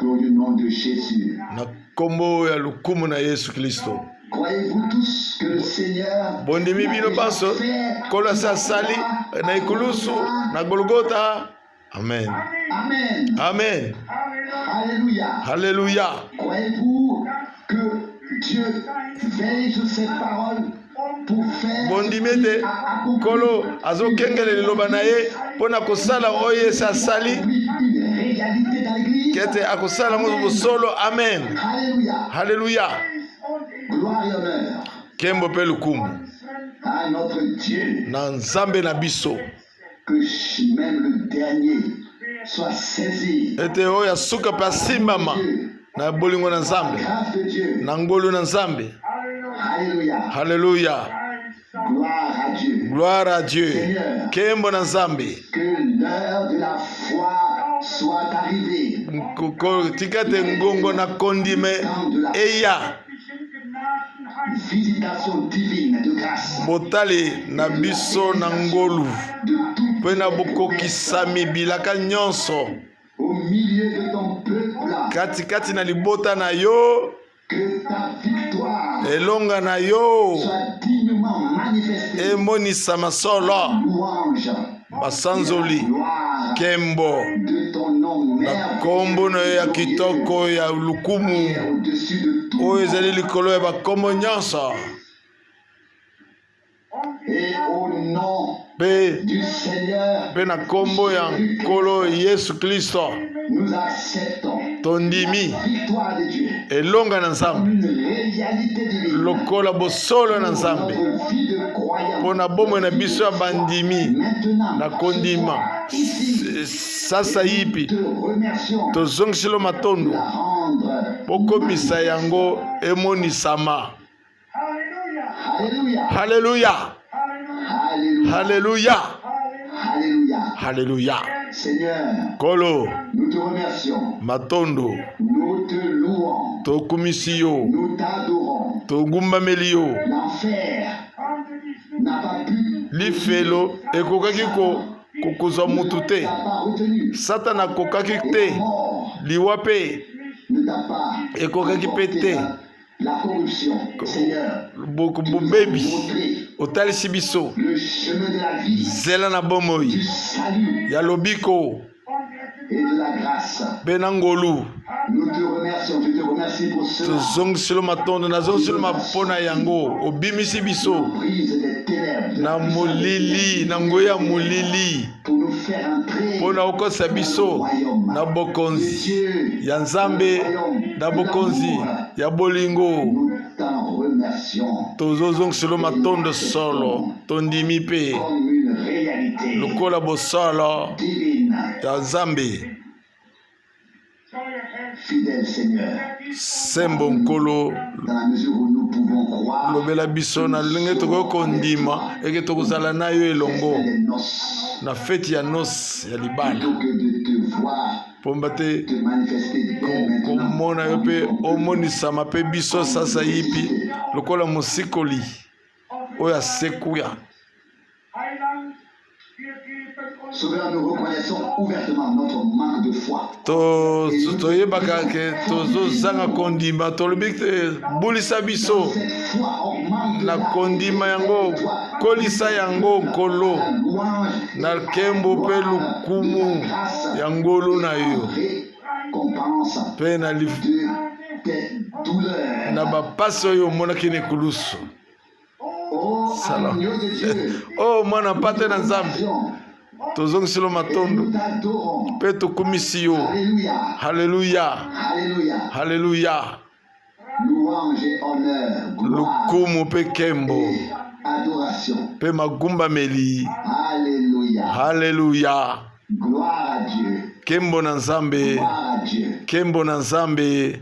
au nom de Jésus. na kombo ya lukumu na yesu kristo Croyez-vous tous que le Seigneur bondimi bino banso kolo asi asali na ekulusu na golgota amen Amen. amen Alléluia. haleluya Croyez-vous que Dieu veille sur ses paroles pour faire bondimi ete kolo azokengela liloba na ye mpo na kosala oyo esi asali une réalité dans l'église? kete akosala ngo bosolo amen Alléluia. haleluya Gloire et honneur kembo mpe lukumu à notre Dieu. na nzambe na biso Que même le dernier soit saisi. ete oyo asuka mpe asimbama na bolingo na nzambe Grâce de Dieu. na ngolu na nzambe Alléluia. haleluya Gloire à Dieu. gloire à dieu kembo na nzambe Que l'heure de la foi soit arrivée. tika te ngongo na kondime eya Visitation divine de grâce. botali na biso na ngolu De tout mpe na bokokisami bilaka nyonso au milieu de ton peuple. katikati na libota na yo Que ta victoire elonga na yo soit dignement manifestée. emonisama solo Louange. basanzoli Gloire kembo de ton nom na merveilleux. kombo na yo ya kitoko ya lukumu Au-dessus de tout. oyo ezali likolo ya bakombo nyonso Et au nom mpe du Seigneur, mpe na kombo ya nkolo yesu kristo nous acceptons tondimi la victoire de Dieu elonga na nzambe comme une réalité divine. lokola bosolo na nzambe Notre vie de croyant. mpo na bomoi na biso ya bandimi Maintenant, na kondima ici, sasa yipi te remercions tozongiselo de matondo la rendre. bokomisa yango emonisama Alléluia. haleluya Alléluia. haleluya Alléluia. haleluya Seigneur, kolo nous te remercions. matondo Nous te louons. tokumisi yo Nous t'adorons. togumbameli yo L'enfer n'a pas pu. lifelo ekokaki kozwa mutu te N'a pas retenu. satana akokaki Et te la mort liwa mpe ne t'a pas. ekokaki mpe apporté te la corruption. Seigneur, bobebi montrer otalisi biso le chemin de la vie, zela na du bomoi salut ya lobiko et de la grâce. mpe na ngolu Nous te remercions. Je te remercie pour cela. tozongiselo matondo nazongiselo mpo na yango obimisi biso Brise des ténèbres. na molili na ngoyi ya molili Pour nous faire entrer mpo na kokosa biso na bokonzi ya nzambe na bokonzi ya bolingo Nous t'en remercions tozozongiselo matondo solo tondimi mpe comme une réalité lokola bosolo divine. ya nzambe Fidèle Seigneur, sembo nkolo dans la mesure où nous pouvons croire, lobela biso na lolenge tokoki kondima eke tokozala na yo elongo les noces, na feti ya nosi ya libala plutôt que de te voir pomba te te manifester dès maintenant. komona yo mpe omonisama mpe biso sasa yipi lokola mosikoli oyo asekuya Sauveur, nous reconnaissons ouvertement notre manque de foi. toyebaka ke tozozanga kondima tolobi te bulisa biso Cette foi augmente na la kondima yango kolisa yango nkolo louange na nkembo mpe lukumu ya ngolu na yo récompense mpe na de tes douleurs. na bapasi oyo omonaki na ekulusu. Oh, Salam. agneau de Dieu, o mwana mpate na nzambe tozongisilo et matondo nous t'adorons. mpe tokumisi yo. Alléluia. Haleluya, Alléluia. haleluya. Louange et honneur, gloire Lukumu mpe kembo et adoration. mpe magumbameli. Alléluia. Haleluya, Gloire à Dieu. kembo na nzambe, Gloire à Dieu. kembo na nzambe.